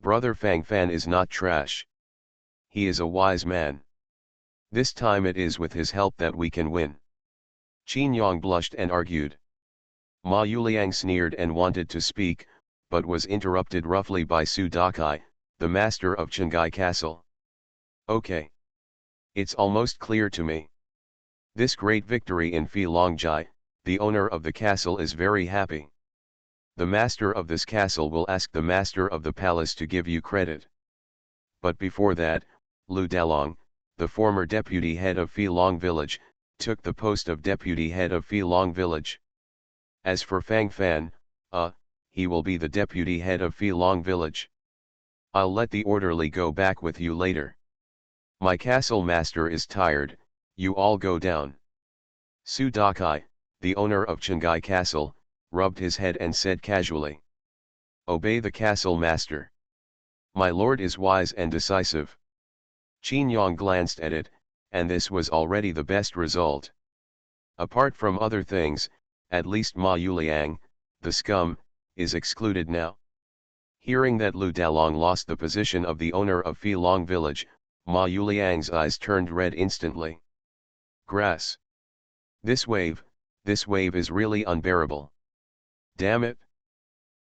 Brother Fang Fan is not trash. He is a wise man. This time it is with his help that we can win. Qin Yang blushed and argued. Ma Yuliang sneered and wanted to speak, but was interrupted roughly by Su Dakai, the master of Qinghai Castle. Okay. It's almost clear to me. This great victory in Filongjai, the owner of the castle is very happy. The master of this castle will ask the master of the palace to give you credit. But before that, Lu Dalong, the former deputy head of Filong village, took the post of deputy head of Filong village. As for Fang Fan, he will be the deputy head of Filong village. I'll let the orderly go back with you later. My castle master is tired, you all go down. Su Dakai, the owner of Chengai Castle, rubbed his head and said casually. Obey the castle master. My lord is wise and decisive. Qin Yang glanced at it, and this was already the best result. Apart from other things, at least Ma Yuliang, the scum, is excluded now. Hearing that Lu Dalong lost the position of the owner of Filong village, Ma Yuliang's eyes turned red instantly. Grass. This wave is really unbearable. Damn it.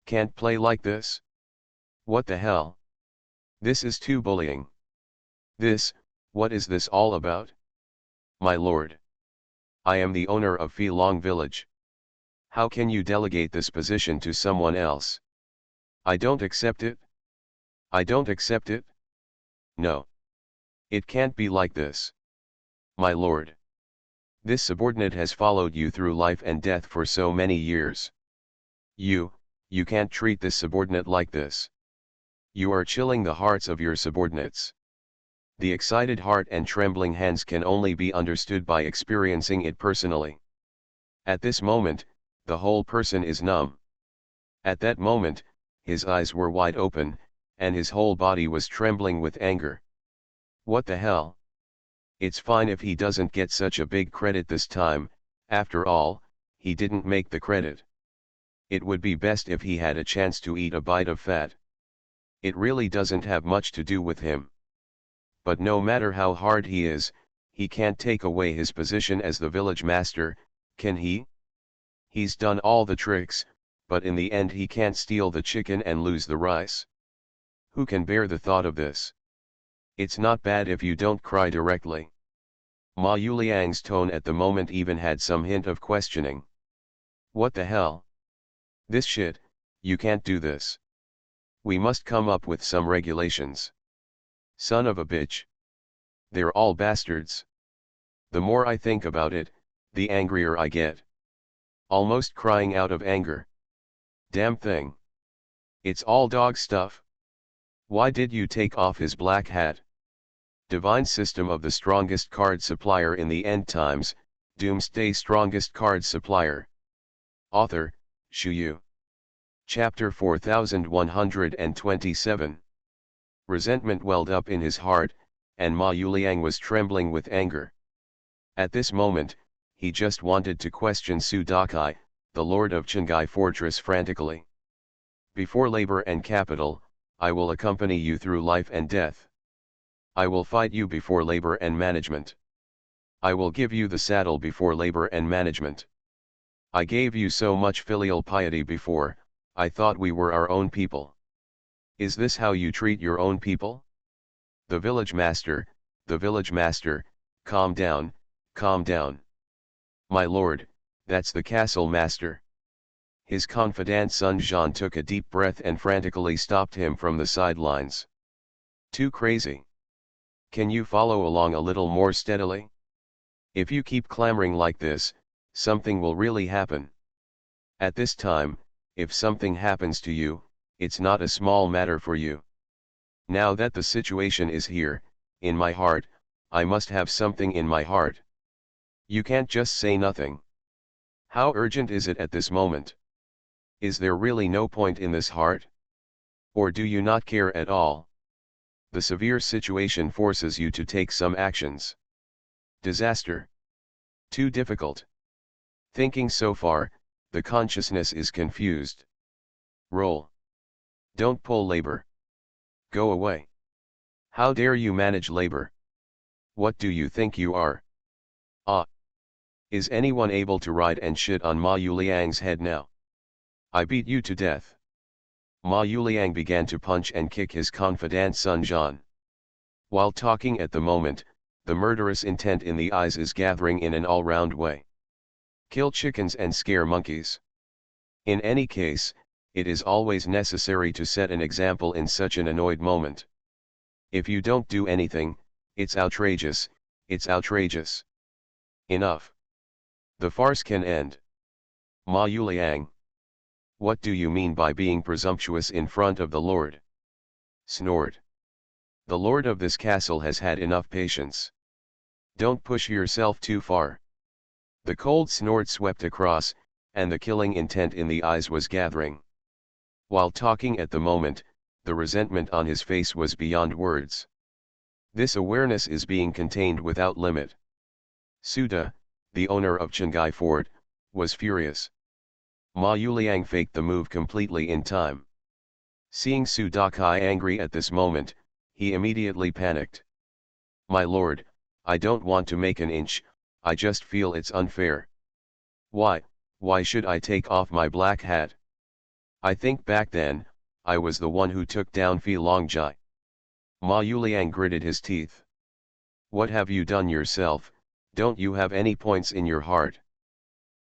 Can't play like this. What the hell? This is too bullying. What is this all about? My lord. I am the owner of Filong village. How can you delegate this position to someone else? I don't accept it. I don't accept it. No. It can't be like this. My lord. This subordinate has followed you through life and death for so many years. You can't treat this subordinate like this. You are chilling the hearts of your subordinates. The excited heart and trembling hands can only be understood by experiencing it personally. At this moment, the whole person is numb. At that moment, his eyes were wide open, and his whole body was trembling with anger. What the hell? It's fine if he doesn't get such a big credit this time, after all, he didn't make the credit. It would be best if he had a chance to eat a bite of fat. It really doesn't have much to do with him. But no matter how hard he is, he can't take away his position as the village master, can he? He's done all the tricks, but in the end he can't steal the chicken and lose the rice. Who can bear the thought of this? It's not bad if you don't cry directly. Ma Yuliang's tone at the moment even had some hint of questioning. What the hell? This shit, you can't do this. We must come up with some regulations. Son of a bitch. They're all bastards. The more I think about it, the angrier I get. Almost crying out of anger. Damn thing. It's all dog stuff. Why did you take off his black hat? Divine System of the Strongest Card Supplier in the End Times, Doomsday Strongest Card Supplier. Author, Shu Yu. Chapter 4127. Resentment welled up in his heart, and Ma Yuliang was trembling with anger. At this moment, he just wanted to question Su Dakai, the lord of Chengai Fortress frantically. Before labor and capital, I will accompany you through life and death. I will fight you before labor and management. I will give you the saddle before labor and management. I gave you so much filial piety before, I thought we were our own people. Is this how you treat your own people? The village master, calm down, calm down. My lord, that's the castle master. His confidant son Jean took a deep breath and frantically stopped him from the sidelines. Too crazy. Can you follow along a little more steadily? If you keep clamoring like this, something will really happen. At this time, if something happens to you, it's not a small matter for you. Now that the situation is here, in my heart, I must have something in my heart. You can't just say nothing. How urgent is it at this moment? Is there really no point in this heart? Or do you not care at all? The severe situation forces you to take some actions. Disaster. Too difficult. Thinking so far, the consciousness is confused. Roll. Don't pull labor. Go away. How dare you manage labor? What do you think you are? Is anyone able to ride and shit on Ma Yuliang's head now? I beat you to death. Ma Yuliang began to punch and kick his confidant son Jean. While talking at the moment, the murderous intent in the eyes is gathering in an all-round way. Kill chickens and scare monkeys. In any case, it is always necessary to set an example in such an annoyed moment. If you don't do anything, it's outrageous, it's outrageous. Enough. The farce can end. Ma Yuliang. What do you mean by being presumptuous in front of the Lord? Snort. The Lord of this castle has had enough patience. Don't push yourself too far. The cold snort swept across, and the killing intent in the eyes was gathering. While talking at the moment, the resentment on his face was beyond words. This awareness is being contained without limit. Suda, the owner of Chengai Fort, was furious. Ma Yuliang faked the move completely in time. Seeing Su Dakai angry at this moment, he immediately panicked. My lord, I don't want to make an inch, I just feel it's unfair. Why should I take off my black hat? I think back then, I was the one who took down Fi Longjai. Ma Yuliang gritted his teeth. What have you done yourself? Don't you have any points in your heart?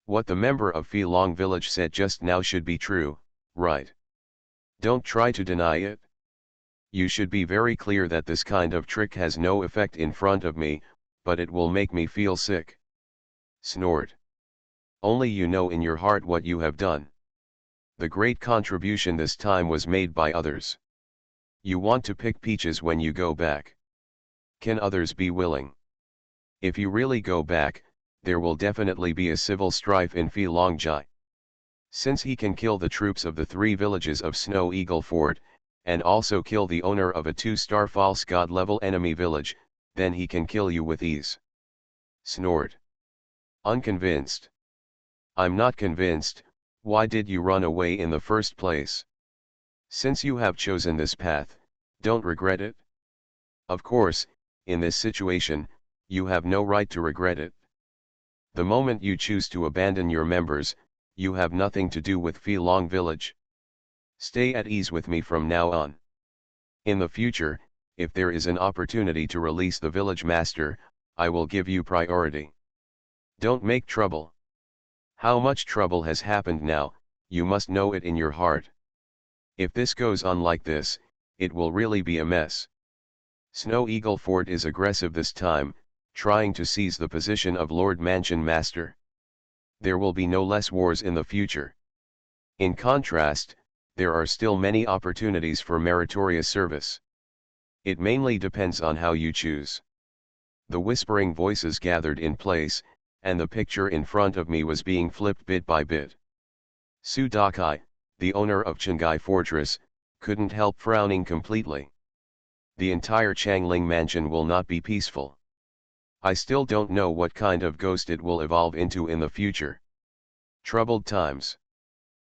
What the member of Fi Long village said just now should be true, right? Don't try to deny it. You should be very clear that this kind of trick has no effect in front of me, but it will make me feel sick. Snort. Only you know in your heart what you have done. The great contribution this time was made by others. You want to pick peaches when you go back. Can others be willing? If you really go back, there will definitely be a civil strife in Fi Longjai. Since he can kill the troops of the 3 villages of Snow Eagle Fort, and also kill the owner of a 2-star false god level enemy village, then he can kill you with ease. Snort. Unconvinced. I'm not convinced. Why did you run away in the first place? Since you have chosen this path, don't regret it. Of course, in this situation, you have no right to regret it. The moment you choose to abandon your members, you have nothing to do with Fi Long village. Stay at ease with me from now on. In the future, if there is an opportunity to release the village master, I will give you priority. Don't make trouble. How much trouble has happened now, you must know it in your heart. If this goes on like this, it will really be a mess. Snow Eagle Fort is aggressive this time, trying to seize the position of Lord Mansion Master. There will be no less wars in the future. In contrast, there are still many opportunities for meritorious service. It mainly depends on how you choose. The whispering voices gathered in place, and the picture in front of me was being flipped bit by bit. Su Dakai, the owner of Chengai Fortress, couldn't help frowning completely. The entire Changling mansion will not be peaceful. I still don't know what kind of ghost it will evolve into in the future. Troubled times.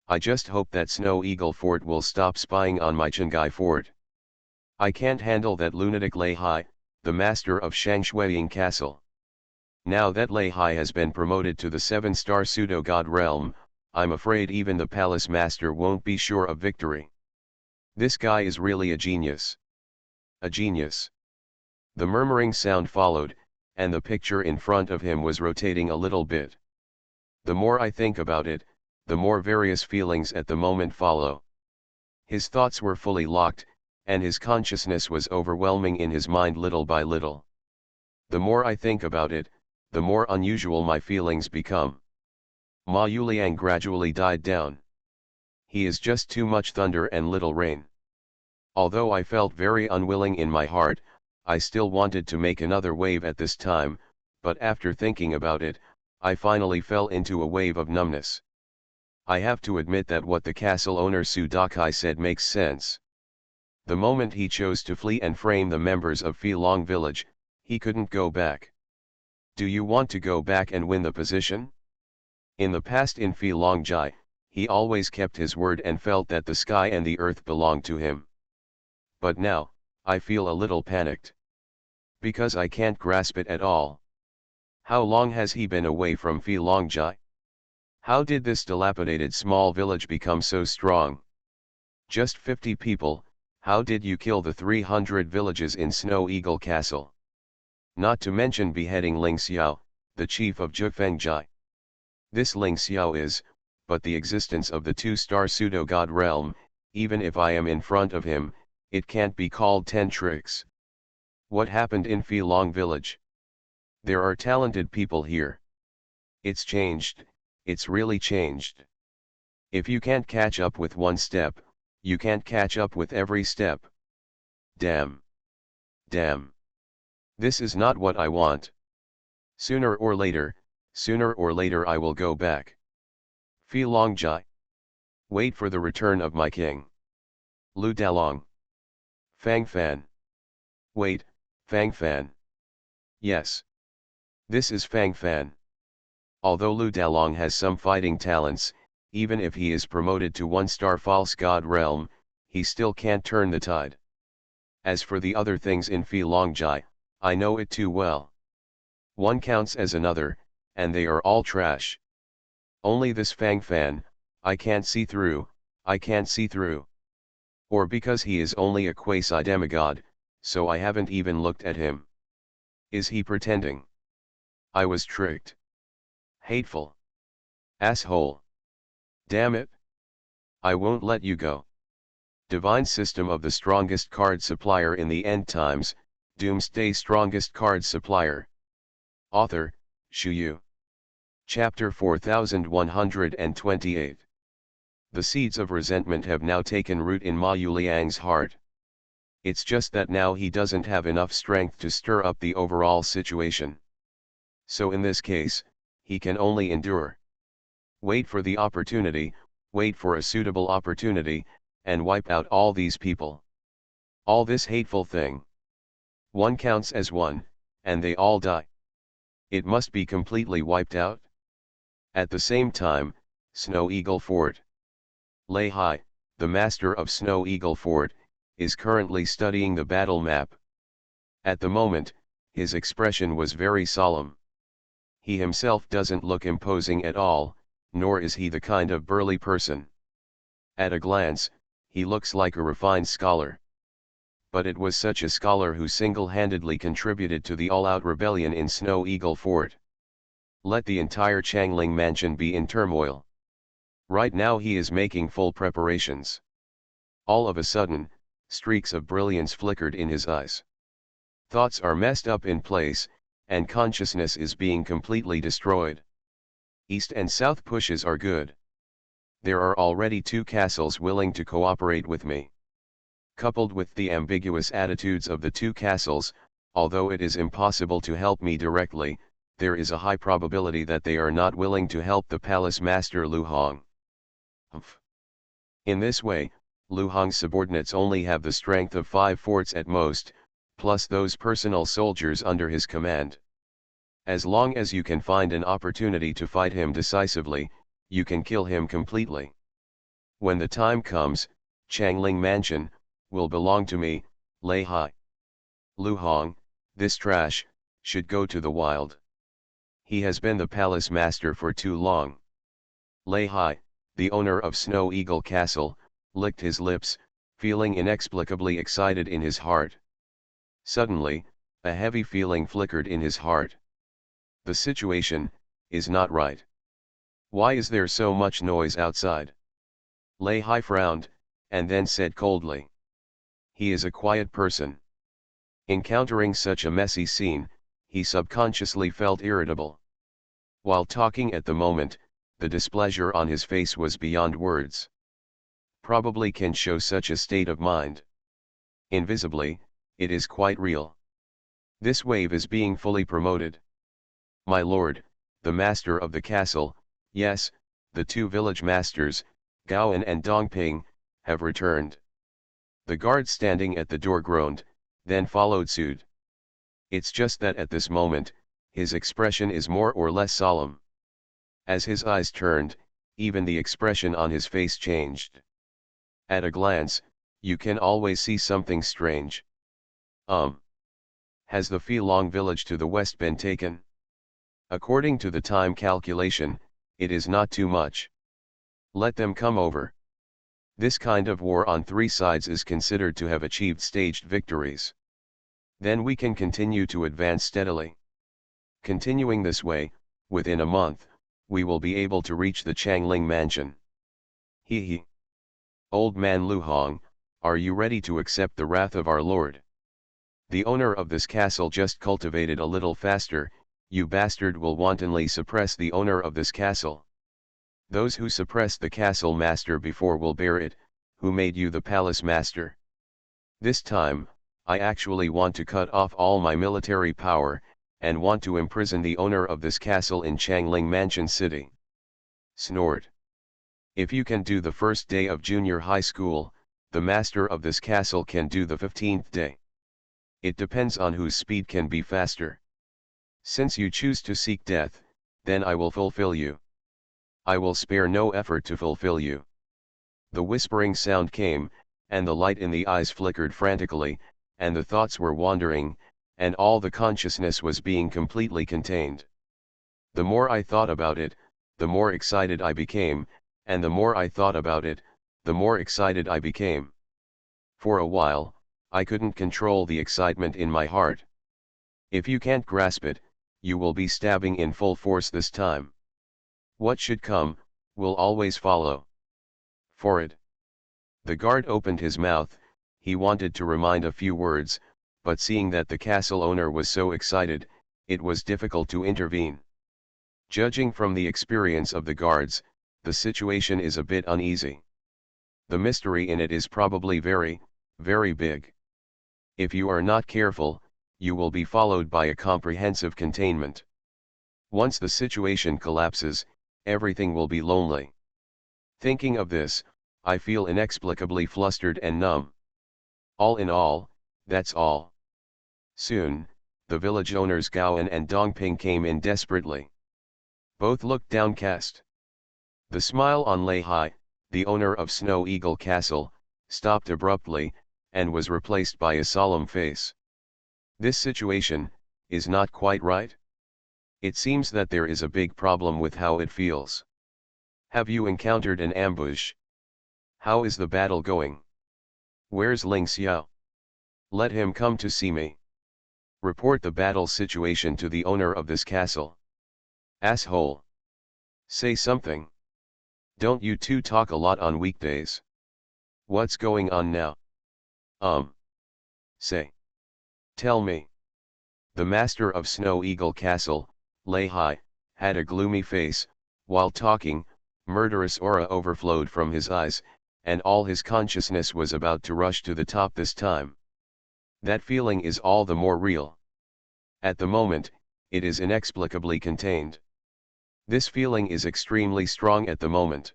I just hope that Snow Eagle Fort will stop spying on my Chengai Fort. I can't handle that lunatic Lei Hai, the master of Shangshuiying Castle. Now that Lei Hai has been promoted to the 7-star pseudo-god realm, I'm afraid even the palace master won't be sure of victory. This guy is really a genius. A genius. The murmuring sound followed, and the picture in front of him was rotating a little bit. The more I think about it, the more various feelings at the moment follow. His thoughts were fully locked, and his consciousness was overwhelming in his mind little by little. The more I think about it, the more unusual my feelings become. Ma Yuliang gradually died down. He is just too much thunder and little rain. Although I felt very unwilling in my heart, I still wanted to make another wave at this time, but after thinking about it, I finally fell into a wave of numbness. I have to admit that what the castle owner Su Dakai said makes sense. The moment he chose to flee and frame the members of Fi Long village, he couldn't go back. Do you want to go back and win the position? In the past in Fi Longjai, he always kept his word and felt that the sky and the earth belonged to him. But now, I feel a little panicked. Because I can't grasp it at all. How long has he been away from Fi Longjai? How did this dilapidated small village become so strong? Just 50 people, how did you kill the 300 villages in Snow Eagle Castle? Not to mention beheading Ling Xiao, the chief of Zhifengjai. This Ling Xiao is, but the existence of the two-star pseudo-god realm, even if I am in front of him, it can't be called 10 tricks. What happened in Filong village? There are talented people here. It's changed, it's really changed. If you can't catch up with one step, you can't catch up with every step. Damn. Damn. This is not what I want. Sooner or later I will go back. Filong Jai. Wait for the return of my king. Lu Dalong. Fang Fan. Wait, Fang Fan. Yes. This is Fang Fan. Although Lu Dalong has some fighting talents, even if he is promoted to 1-star false god realm, he still can't turn the tide. As for the other things in Filong Jai, I know it too well. One counts as another, and they are all trash. Only this Fang Fan, I can't see through, I can't see through. Or because he is only a quasi-demigod, so I haven't even looked at him. Is he pretending? I was tricked. Hateful. Asshole. Damn it. I won't let you go. Divine system of the strongest card supplier in the end times, Doomsday strongest card supplier. Author, Shu Yu. Chapter 4128. The seeds of resentment have now taken root in Ma Yuliang's heart. It's just that now he doesn't have enough strength to stir up the overall situation. So in this case, he can only endure. Wait for the opportunity, wait for a suitable opportunity, and wipe out all these people. All this hateful thing. One counts as one, and they all die. It must be completely wiped out. At the same time, Snow Eagle Fort. Lei Hai, the master of Snow Eagle Fort, is currently studying the battle map. At the moment, his expression was very solemn. He himself doesn't look imposing at all, nor is he the kind of burly person. At a glance, he looks like a refined scholar. But it was such a scholar who single-handedly contributed to the all-out rebellion in Snow Eagle Fort. Let the entire Changling mansion be in turmoil. Right now he is making full preparations. All of a sudden, streaks of brilliance flickered in his eyes. Thoughts are messed up in place, and consciousness is being completely destroyed. East and south pushes are good. There are already 2 castles willing to cooperate with me. Coupled with the ambiguous attitudes of the 2 castles, although it is impossible to help me directly, there is a high probability that they are not willing to help the palace master Lu Hong. In this way, Lu Hong's subordinates only have the strength of 5 forts at most, plus those personal soldiers under his command. As long as you can find an opportunity to fight him decisively, you can kill him completely. When the time comes, Changling Mansion will belong to me, Lei Hai. Lu Hong, this trash, should go to the wild. He has been the palace master for too long. Lei Hai, the owner of Snow Eagle Castle, licked his lips, feeling inexplicably excited in his heart. Suddenly, a heavy feeling flickered in his heart. The situation is not right. Why is there so much noise outside? Lei Hai frowned, and then said coldly. He is a quiet person. Encountering such a messy scene, he subconsciously felt irritable. While talking at the moment, the displeasure on his face was beyond words. Probably can show such a state of mind. Invisibly, it is quite real. This wave is being fully promoted. My lord, the master of the castle, yes, the 2 village masters, Gaoan and Dongping, have returned. The guard standing at the door groaned, then followed suit. It's just that at this moment, his expression is more or less solemn. As his eyes turned, even the expression on his face changed. At a glance, you can always see something strange. Has the Filong village to the west been taken? According to the time calculation, it is not too much. Let them come over. This kind of war on 3 sides is considered to have achieved staged victories. Then we can continue to advance steadily. Continuing this way, within a month, we will be able to reach the Changling mansion. He he. Old man Lu Hong, are you ready to accept the wrath of our Lord? The owner of this castle just cultivated a little faster, you bastard will wantonly suppress the owner of this castle. Those who suppressed the castle master before will bear it, who made you the palace master. This time, I actually want to cut off all my military power, and want to imprison the owner of this castle in Changling Mansion City. Snort. If you can do the first day of junior high school, the master of this castle can do the 15th day. It depends on whose speed can be faster. Since you choose to seek death, then I will fulfill you. I will spare no effort to fulfill you. The whispering sound came, and the light in the eyes flickered frantically, and the thoughts were wandering, and all the consciousness was being completely contained. The more I thought about it, the more excited I became, and the more I thought about it, the more excited I became. For a while, I couldn't control the excitement in my heart. If you can't grasp it, you will be stabbing in full force this time. What should come, will always follow. For it. The guard opened his mouth, he wanted to remind a few words, but seeing that the castle owner was so excited, it was difficult to intervene. Judging from the experience of the guards, the situation is a bit uneasy. The mystery in it is probably very, very big. If you are not careful, you will be followed by a comprehensive containment. Once the situation collapses, everything will be lonely. Thinking of this, I feel inexplicably flustered and numb. All in all, that's all. Soon, the village owners Gowan and Dongping came in desperately. Both looked downcast. The smile on Lei Hai, the owner of Snow Eagle Castle, stopped abruptly, and was replaced by a solemn face. This situation is not quite right. It seems that there is a big problem with how it feels. Have you encountered an ambush? How is the battle going? Where's Ling Xiao? Let him come to see me. Report the battle situation to the owner of this castle. Asshole. Say something. Don't you two talk a lot on weekdays? What's going on now? Say. Tell me. The master of Snow Eagle Castle, Lei Hai, had a gloomy face. While talking, murderous aura overflowed from his eyes, and all his consciousness was about to rush to the top this time. That feeling is all the more real. At the moment, it is inexplicably contained. This feeling is extremely strong at the moment.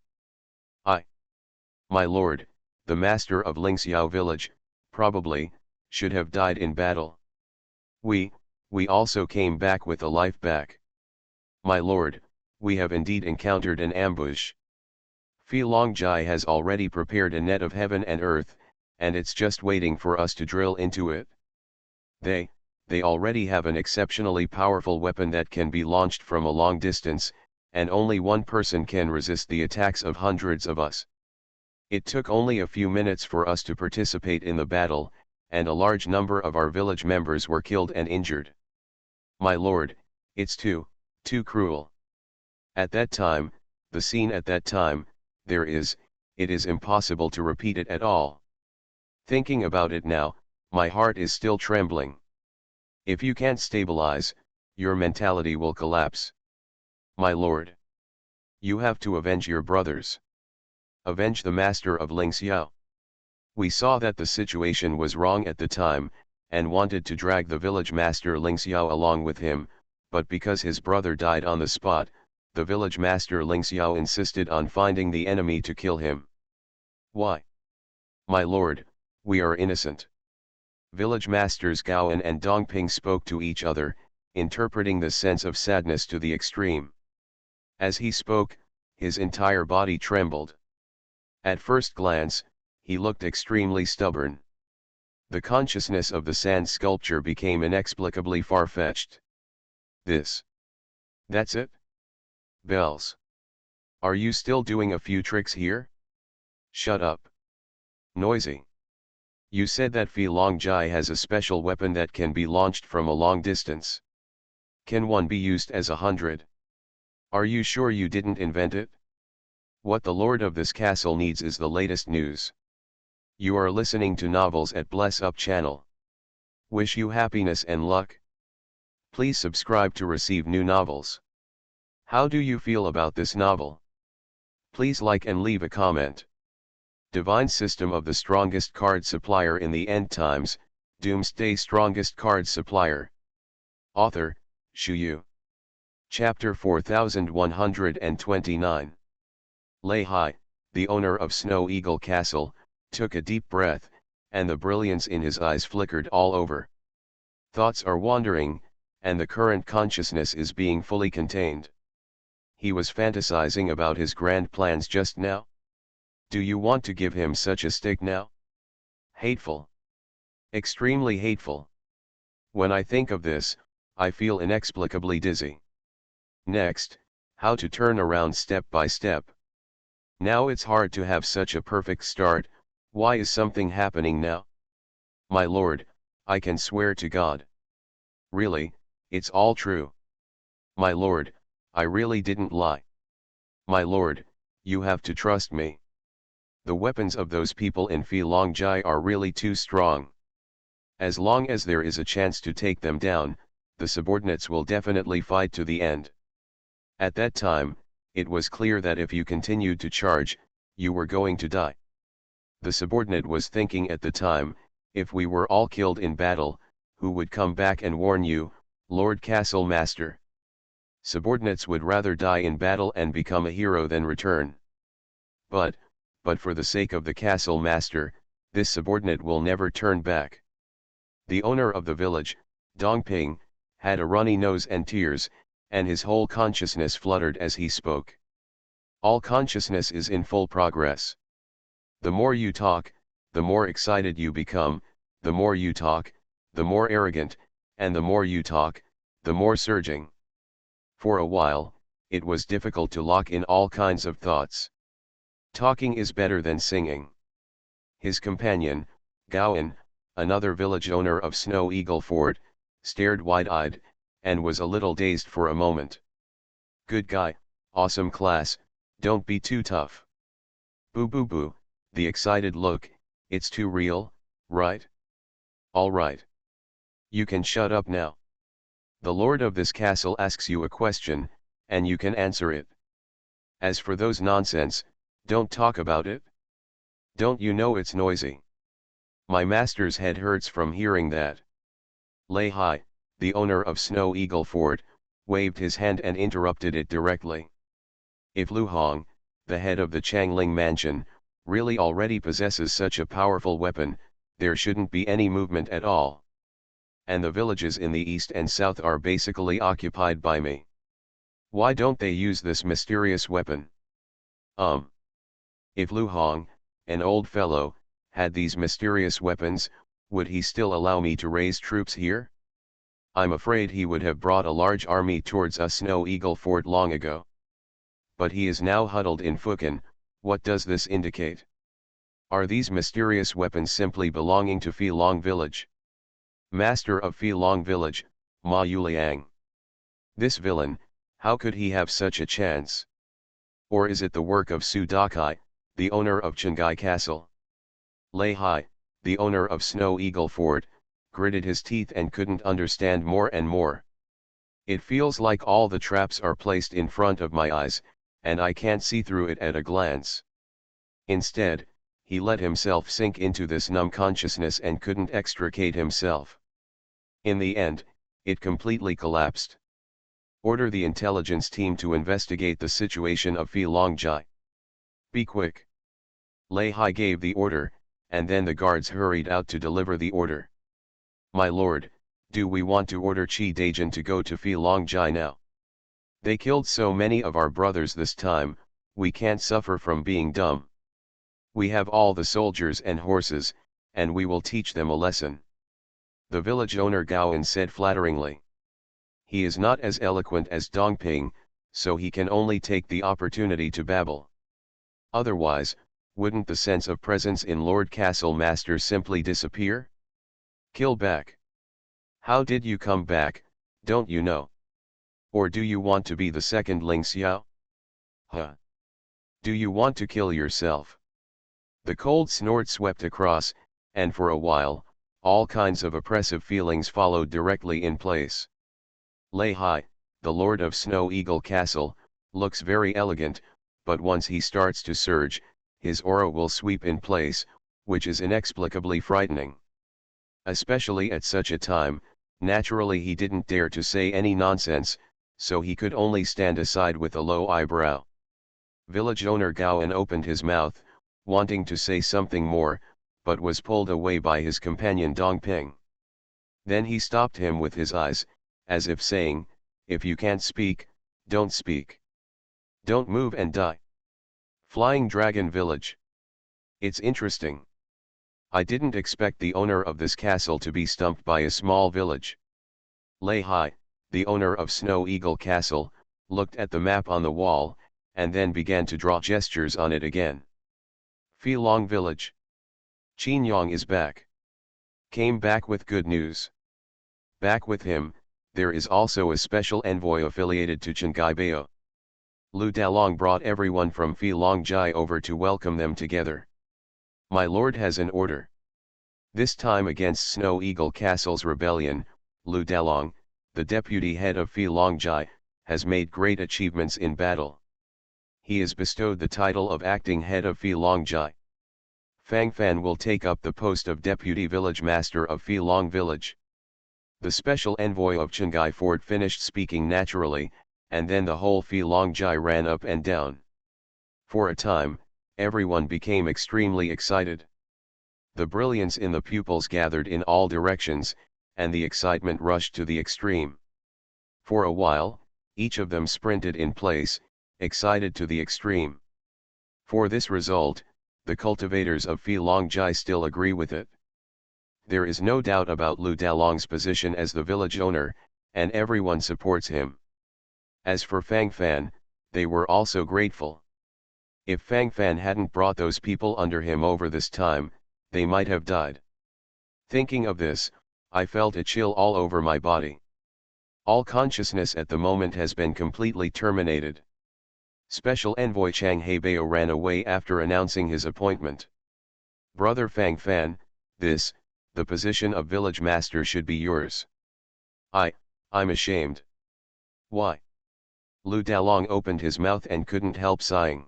My lord, the master of Lingxiao village, probably, should have died in battle. We also came back with a life back. My lord, we have indeed encountered an ambush. Fi Longjai has already prepared a net of heaven and earth, and it's just waiting for us to drill into it. They already have an exceptionally powerful weapon that can be launched from a long distance, and only one person can resist the attacks of hundreds of us. It took only a few minutes for us to participate in the battle, and a large number of our village members were killed and injured. My lord, it's too cruel. At that time, the scene at that time, it is impossible to repeat it at all. Thinking about it now, my heart is still trembling. If you can't stabilize, your mentality will collapse. My lord. You have to avenge your brothers. Avenge the master of Lingxiao. We saw that the situation was wrong at the time, and wanted to drag the village master Lingxiao along with him, but because his brother died on the spot, the village master Lingxiao insisted on finding the enemy to kill him. Why? My lord, we are innocent. Village masters Gowan and Dongping spoke to each other, interpreting the sense of sadness to the extreme. As he spoke, his entire body trembled. At first glance, he looked extremely stubborn. The consciousness of the sand sculpture became inexplicably far-fetched. That's it? Bells. Are you still doing a few tricks here? Shut up. Noisy. You said that Fi Long Jai has a special weapon that can be launched from a long distance. Can one be used as 100? Are you sure you didn't invent it? What the lord of this castle needs is the latest news. You are listening to Novels at Bless Up channel. Wish you happiness and luck. Please subscribe to receive new novels. How do you feel about this novel? Please like and leave a comment. Divine System of the Strongest Card Supplier in the End Times, Doomsday Strongest Card Supplier. Author, Shu Yu. Chapter 4129. Lei Hai, the owner of Snow Eagle Castle, took a deep breath, and the brilliance in his eyes flickered all over. Thoughts are wandering, and the current consciousness is being fully contained. He was fantasizing about his grand plans just now. Do you want to give him such a stick now? Hateful. Extremely hateful. When I think of this, I feel inexplicably dizzy. Next, how to turn around step by step. Now it's hard to have such a perfect start. Why is something happening now? My lord, I can swear to God. Really, it's all true. My lord, I really didn't lie. My lord, you have to trust me. The weapons of those people in Fi Long Jai are really too strong. As long as there is a chance to take them down, the subordinates will definitely fight to the end. At that time, it was clear that if you continued to charge, you were going to die. The subordinate was thinking at the time, if we were all killed in battle, who would come back and warn you, Lord Castle Master? Subordinates would rather die in battle and become a hero than return. But for the sake of the castle master, this subordinate will never turn back. The owner of the village, Dongping, had a runny nose and tears, and his whole consciousness fluttered as he spoke. All consciousness is in full progress. The more you talk, the more excited you become, the more you talk, the more arrogant, and the more you talk, the more surging. For a while, it was difficult to lock in all kinds of thoughts. Talking is better than singing. His companion, Gowan, another village owner of Snow Eagle Fort, stared wide-eyed, and was a little dazed for a moment. Good guy, awesome class, don't be too tough. Boo boo boo, the excited look, it's too real, right? All right. You can shut up now. The lord of this castle asks you a question, and you can answer it. As for those nonsense, don't talk about it. Don't you know it's noisy? My master's head hurts from hearing that. Lei Hai, the owner of Snow Eagle Fort, waved his hand and interrupted it directly. If Lu Hong, the head of the Changling mansion, really already possesses such a powerful weapon, there shouldn't be any movement at all. And the villages in the east and south are basically occupied by me. Why don't they use this mysterious weapon? If Lu Hong, an old fellow, had these mysterious weapons, would he still allow me to raise troops here? I'm afraid he would have brought a large army towards a Snow Eagle Fort long ago. But he is now huddled in Fukin. What does this indicate? Are these mysterious weapons simply belonging to Fi Long Village? Master of Fi Long Village, Ma Yuliang. This villain, how could he have such a chance? Or is it the work of Su Dakai, the owner of Chengai Castle? Lei Hai, the owner of Snow Eagle Fort, gritted his teeth and couldn't understand more and more. It feels like all the traps are placed in front of my eyes, and I can't see through it at a glance. Instead, he let himself sink into this numb consciousness and couldn't extricate himself. In the end, it completely collapsed. Order the intelligence team to investigate the situation of Fi Long Jai. Be quick. Lei Hai gave the order, and then the guards hurried out to deliver the order. My lord, do we want to order Chi Daijin to go to Fi Long Jai now? They killed so many of our brothers this time, we can't suffer from being dumb. We have all the soldiers and horses, and we will teach them a lesson. The village owner Gowan said flatteringly. He is not as eloquent as Dongping, so he can only take the opportunity to babble. Otherwise, wouldn't the sense of presence in Lord Castle Master simply disappear? Kill back. How did you come back, don't you know? Or do you want to be the second Ling Xiao? Huh? Do you want to kill yourself? The cold snort swept across, and for a while, all kinds of oppressive feelings followed directly in place. Lei Hai, the Lord of Snow Eagle Castle, looks very elegant, but once he starts to surge, his aura will sweep in place, which is inexplicably frightening. Especially at such a time, naturally he didn't dare to say any nonsense, so he could only stand aside with a low eyebrow. Village owner Gowan opened his mouth, wanting to say something more, but was pulled away by his companion Dongping. Then he stopped him with his eyes, as if saying, "If you can't speak, don't speak. Don't move and die." Flying Dragon Village. It's interesting. I didn't expect the owner of this castle to be stumped by a small village. Lei Hai, the owner of Snow Eagle Castle, looked at the map on the wall, and then began to draw gestures on it again. Filong Village. Qinyong is back. Came back with good news. Back with him, there is also a special envoy affiliated to Chengai Bao. Lu Dalong brought everyone from Filong Jai over to welcome them together. My lord has an order. This time against Snow Eagle Castle's rebellion, Lu Dalong, the deputy head of Filong Jai, has made great achievements in battle. He is bestowed the title of acting head of Filong Jai. Fang Fan will take up the post of deputy village master of Filong Village. The special envoy of Chengai Fort finished speaking naturally, and then the whole Filong Jai ran up and down. For a time, everyone became extremely excited. The brilliance in the pupils gathered in all directions, and the excitement rushed to the extreme. For a while, each of them sprinted in place, excited to the extreme. For this result, the cultivators of Filong Jai still agree with it. There is no doubt about Lu Dalong's position as the village owner, and everyone supports him. As for Fang Fan, they were also grateful. If Fang Fan hadn't brought those people under him over this time, they might have died. Thinking of this, I felt a chill all over my body. All consciousness at the moment has been completely terminated. Special Envoy Chang Heibao ran away after announcing his appointment. Brother Fang Fan, the position of village master should be yours. I'm ashamed. Why? Lu Dalong opened his mouth and couldn't help sighing.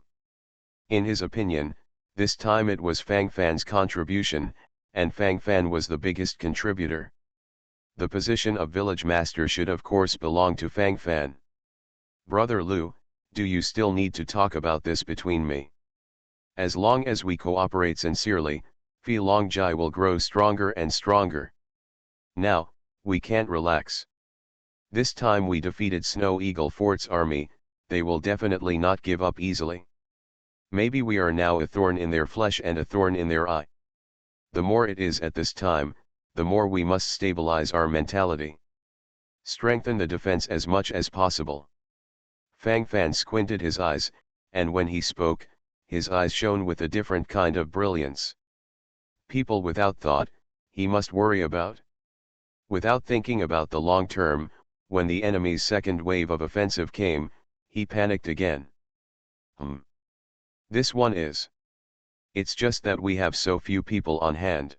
In his opinion, this time it was Fang Fan's contribution, and Fang Fan was the biggest contributor. The position of village master should of course belong to Fang Fan. Brother Lu, do you still need to talk about this between me? As long as we cooperate sincerely, Filong Jai will grow stronger and stronger. Now, we can't relax. This time we defeated Snow Eagle Fort's army, they will definitely not give up easily. Maybe we are now a thorn in their flesh and a thorn in their eye. The more it is at this time, the more we must stabilize our mentality. Strengthen the defense as much as possible. Fang Fan squinted his eyes, and when he spoke, his eyes shone with a different kind of brilliance. People without thought, he must worry about. Without thinking about the long term, when the enemy's second wave of offensive came, he panicked again. This one is. It's just that we have so few people on hand.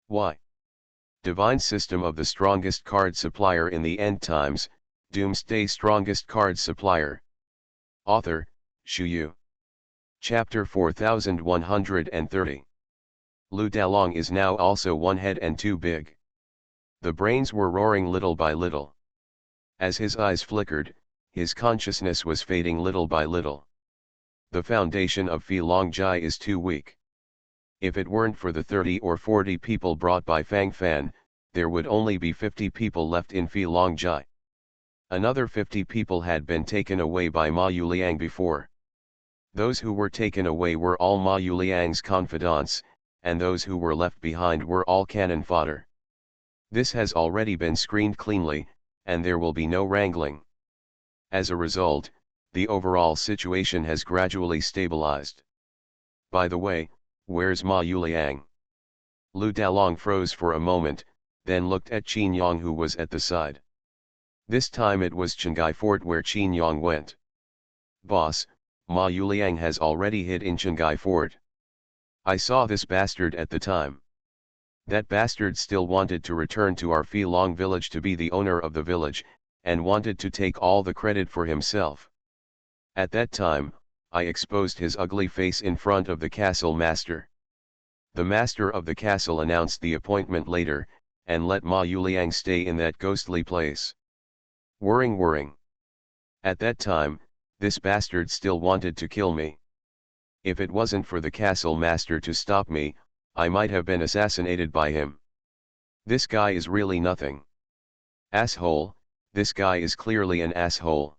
Why? Divine system of the strongest card supplier in the end times, Doomsday strongest card supplier. Author, Shu Yu. Chapter 4130. Lu Dalong is now also one head and too big. The brains were roaring little by little. As his eyes flickered, his consciousness was fading little by little. The foundation of Filong Jai is too weak. If it weren't for the 30 or 40 people brought by Fang Fan, there would only be 50 people left in Filong Jai. Another 50 people had been taken away by Ma Yuliang before. Those who were taken away were all Ma Yuliang's confidants, and those who were left behind were all cannon fodder. This has already been screened cleanly, and there will be no wrangling. As a result, the overall situation has gradually stabilized. By the way, where's Ma Yuliang? Lu Dalong froze for a moment, then looked at Qin Yang who was at the side. This time it was Chengai Fort where Qin Yang went. Boss, Ma Yuliang has already hid in Chengai Fort. I saw this bastard at the time. That bastard still wanted to return to our Filong village to be the owner of the village, and wanted to take all the credit for himself. At that time, I exposed his ugly face in front of the castle master. The master of the castle announced the appointment later, and let Ma Yuliang stay in that ghostly place. Whirring. At that time, this bastard still wanted to kill me. If it wasn't for the castle master to stop me, I might have been assassinated by him. This guy is really nothing. Asshole, this guy is clearly an asshole.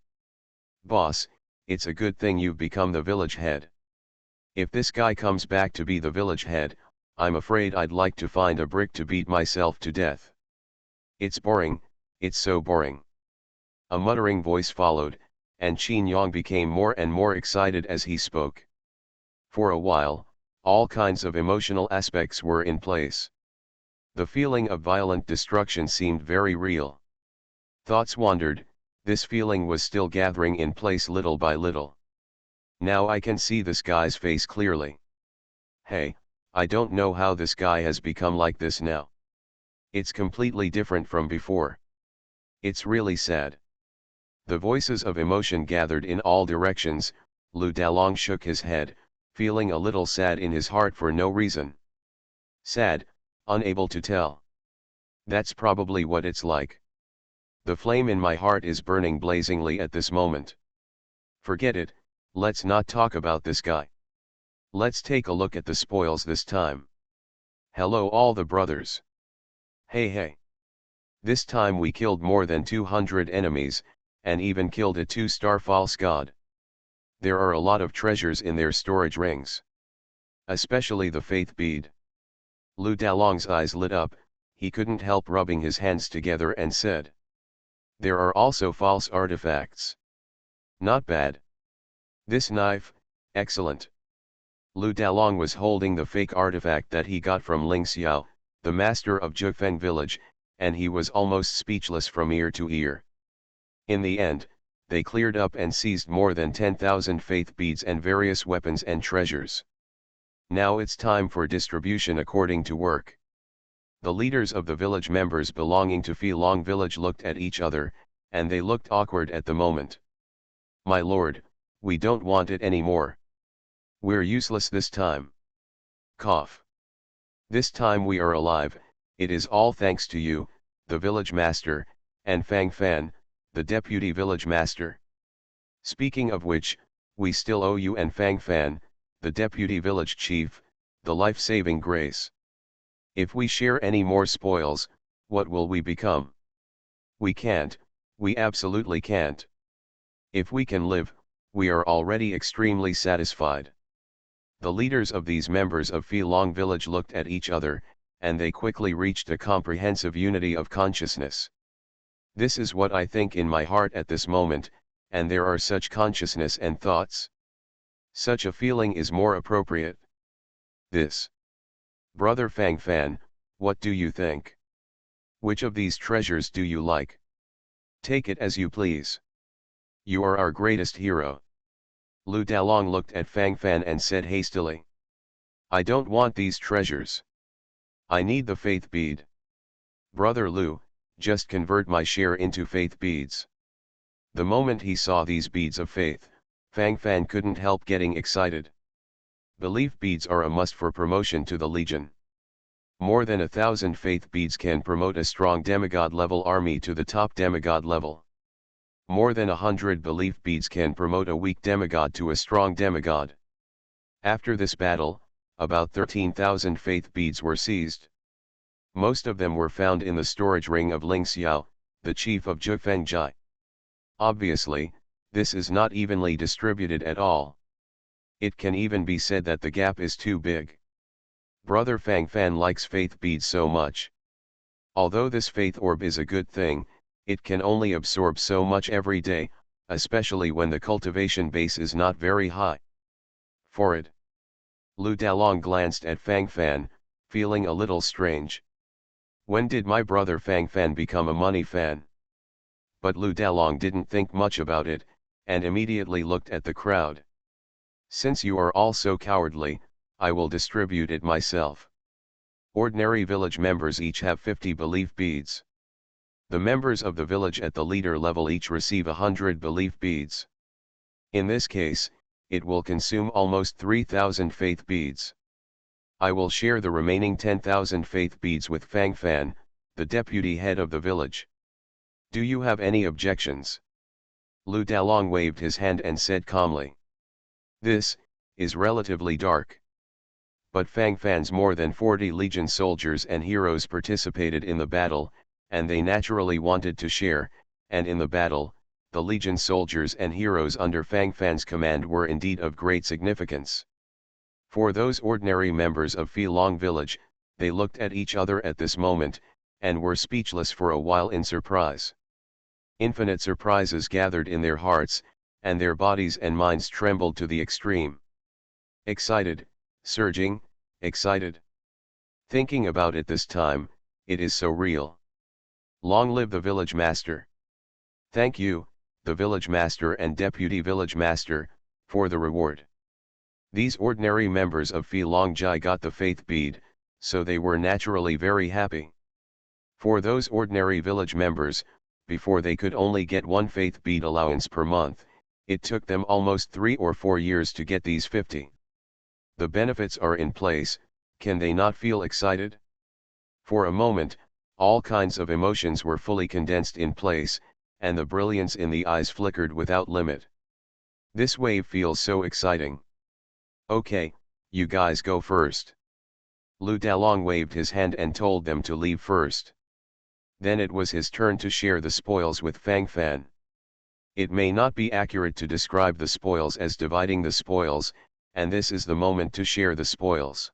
Boss, it's a good thing you've become the village head. If this guy comes back to be the village head, I'm afraid I'd like to find a brick to beat myself to death. It's boring, it's so boring. A muttering voice followed, and Qin Yang became more and more excited as he spoke. For a while, all kinds of emotional aspects were in place. The feeling of violent destruction seemed very real. Thoughts wandered, this feeling was still gathering in place little by little. Now I can see this guy's face clearly. Hey, I don't know how this guy has become like this now. It's completely different from before. It's really sad. The voices of emotion gathered in all directions. Lu Dalong shook his head, feeling a little sad in his heart for no reason. Sad, unable to tell. That's probably what it's like. The flame in my heart is burning blazingly at this moment. Forget it, let's not talk about this guy. Let's take a look at the spoils this time. Hello all the brothers. Hey. This time we killed more than 200 enemies, and even killed a 2-star false god. There are a lot of treasures in their storage rings. Especially the faith bead. Lu Dalong's eyes lit up, he couldn't help rubbing his hands together and said. There are also false artifacts. Not bad. This knife, excellent. Lu Dalong was holding the fake artifact that he got from Ling Xiao, the master of Jufeng village, and he was almost speechless from ear to ear. In the end, they cleared up and seized more than 10,000 faith beads and various weapons and treasures. Now it's time for distribution according to work. The leaders of the village members belonging to Filong village looked at each other, and they looked awkward at the moment. My lord, we don't want it anymore. We're useless this time. Cough. This time we are alive, it is all thanks to you, the village master, and Fang Fan, the deputy village master. Speaking of which, we still owe you and Fang Fan, the deputy village chief, the life-saving grace. If we share any more spoils, what will we become? We can't, we absolutely can't. If we can live, we are already extremely satisfied. The leaders of these members of Filong village looked at each other, and they quickly reached a comprehensive unity of consciousness. This is what I think in my heart at this moment, and there are such consciousness and thoughts. Such a feeling is more appropriate. This. Brother Fang Fan, what do you think? Which of these treasures do you like? Take it as you please. You are our greatest hero. Lu Dalong looked at Fang Fan and said hastily. I don't want these treasures. I need the faith bead. Brother Lu, just convert my share into faith beads. The moment he saw these beads of faith, Fang Fan couldn't help getting excited. Belief beads are a must for promotion to the Legion. More than 1,000 faith beads can promote a strong demigod level army to the top demigod level. More than 100 belief beads can promote a weak demigod to a strong demigod. After this battle, about 13,000 faith beads were seized. Most of them were found in the storage ring of Ling Xiao, the chief of Jufengjai. Obviously, this is not evenly distributed at all. It can even be said that the gap is too big. Brother Fang Fan likes faith beads so much. Although this faith orb is a good thing, it can only absorb so much every day, especially when the cultivation base is not very high. For it. Lu Dalong glanced at Fang Fan, feeling a little strange. When did my brother Fang Fan become a money fan? But Lu Dalong didn't think much about it, and immediately looked at the crowd. Since you are all so cowardly, I will distribute it myself. Ordinary village members each have 50 belief beads. The members of the village at the leader level each receive 100 belief beads. In this case, it will consume almost 3,000 faith beads. I will share the remaining 10,000 faith beads with Fang Fan, the deputy head of the village. Do you have any objections? Lu Dalong waved his hand and said calmly. This is relatively dark. But Fang Fan's more than 40 legion soldiers and heroes participated in the battle, and they naturally wanted to share, and in the battle, the legion soldiers and heroes under Fang Fan's command were indeed of great significance. For those ordinary members of Phi Long village, they looked at each other at this moment, and were speechless for a while in surprise. Infinite surprises gathered in their hearts, and their bodies and minds trembled to the extreme. Excited, surging, excited. Thinking about it this time, it is so real. Long live the village master. Thank you, the village master and deputy village master, for the reward. These ordinary members of Phi Long Jai got the faith bead, so they were naturally very happy. For those ordinary village members, before they could only get one faith bead allowance per month, it took them almost 3 or 4 years to get these 50. The benefits are in place, can they not feel excited? For a moment, all kinds of emotions were fully condensed in place, and the brilliance in the eyes flickered without limit. This wave feels so exciting. Okay, you guys go first. Lu Dalong waved his hand and told them to leave first. Then it was his turn to share the spoils with Fang Fan. It may not be accurate to describe the spoils as dividing the spoils, and this is the moment to share the spoils.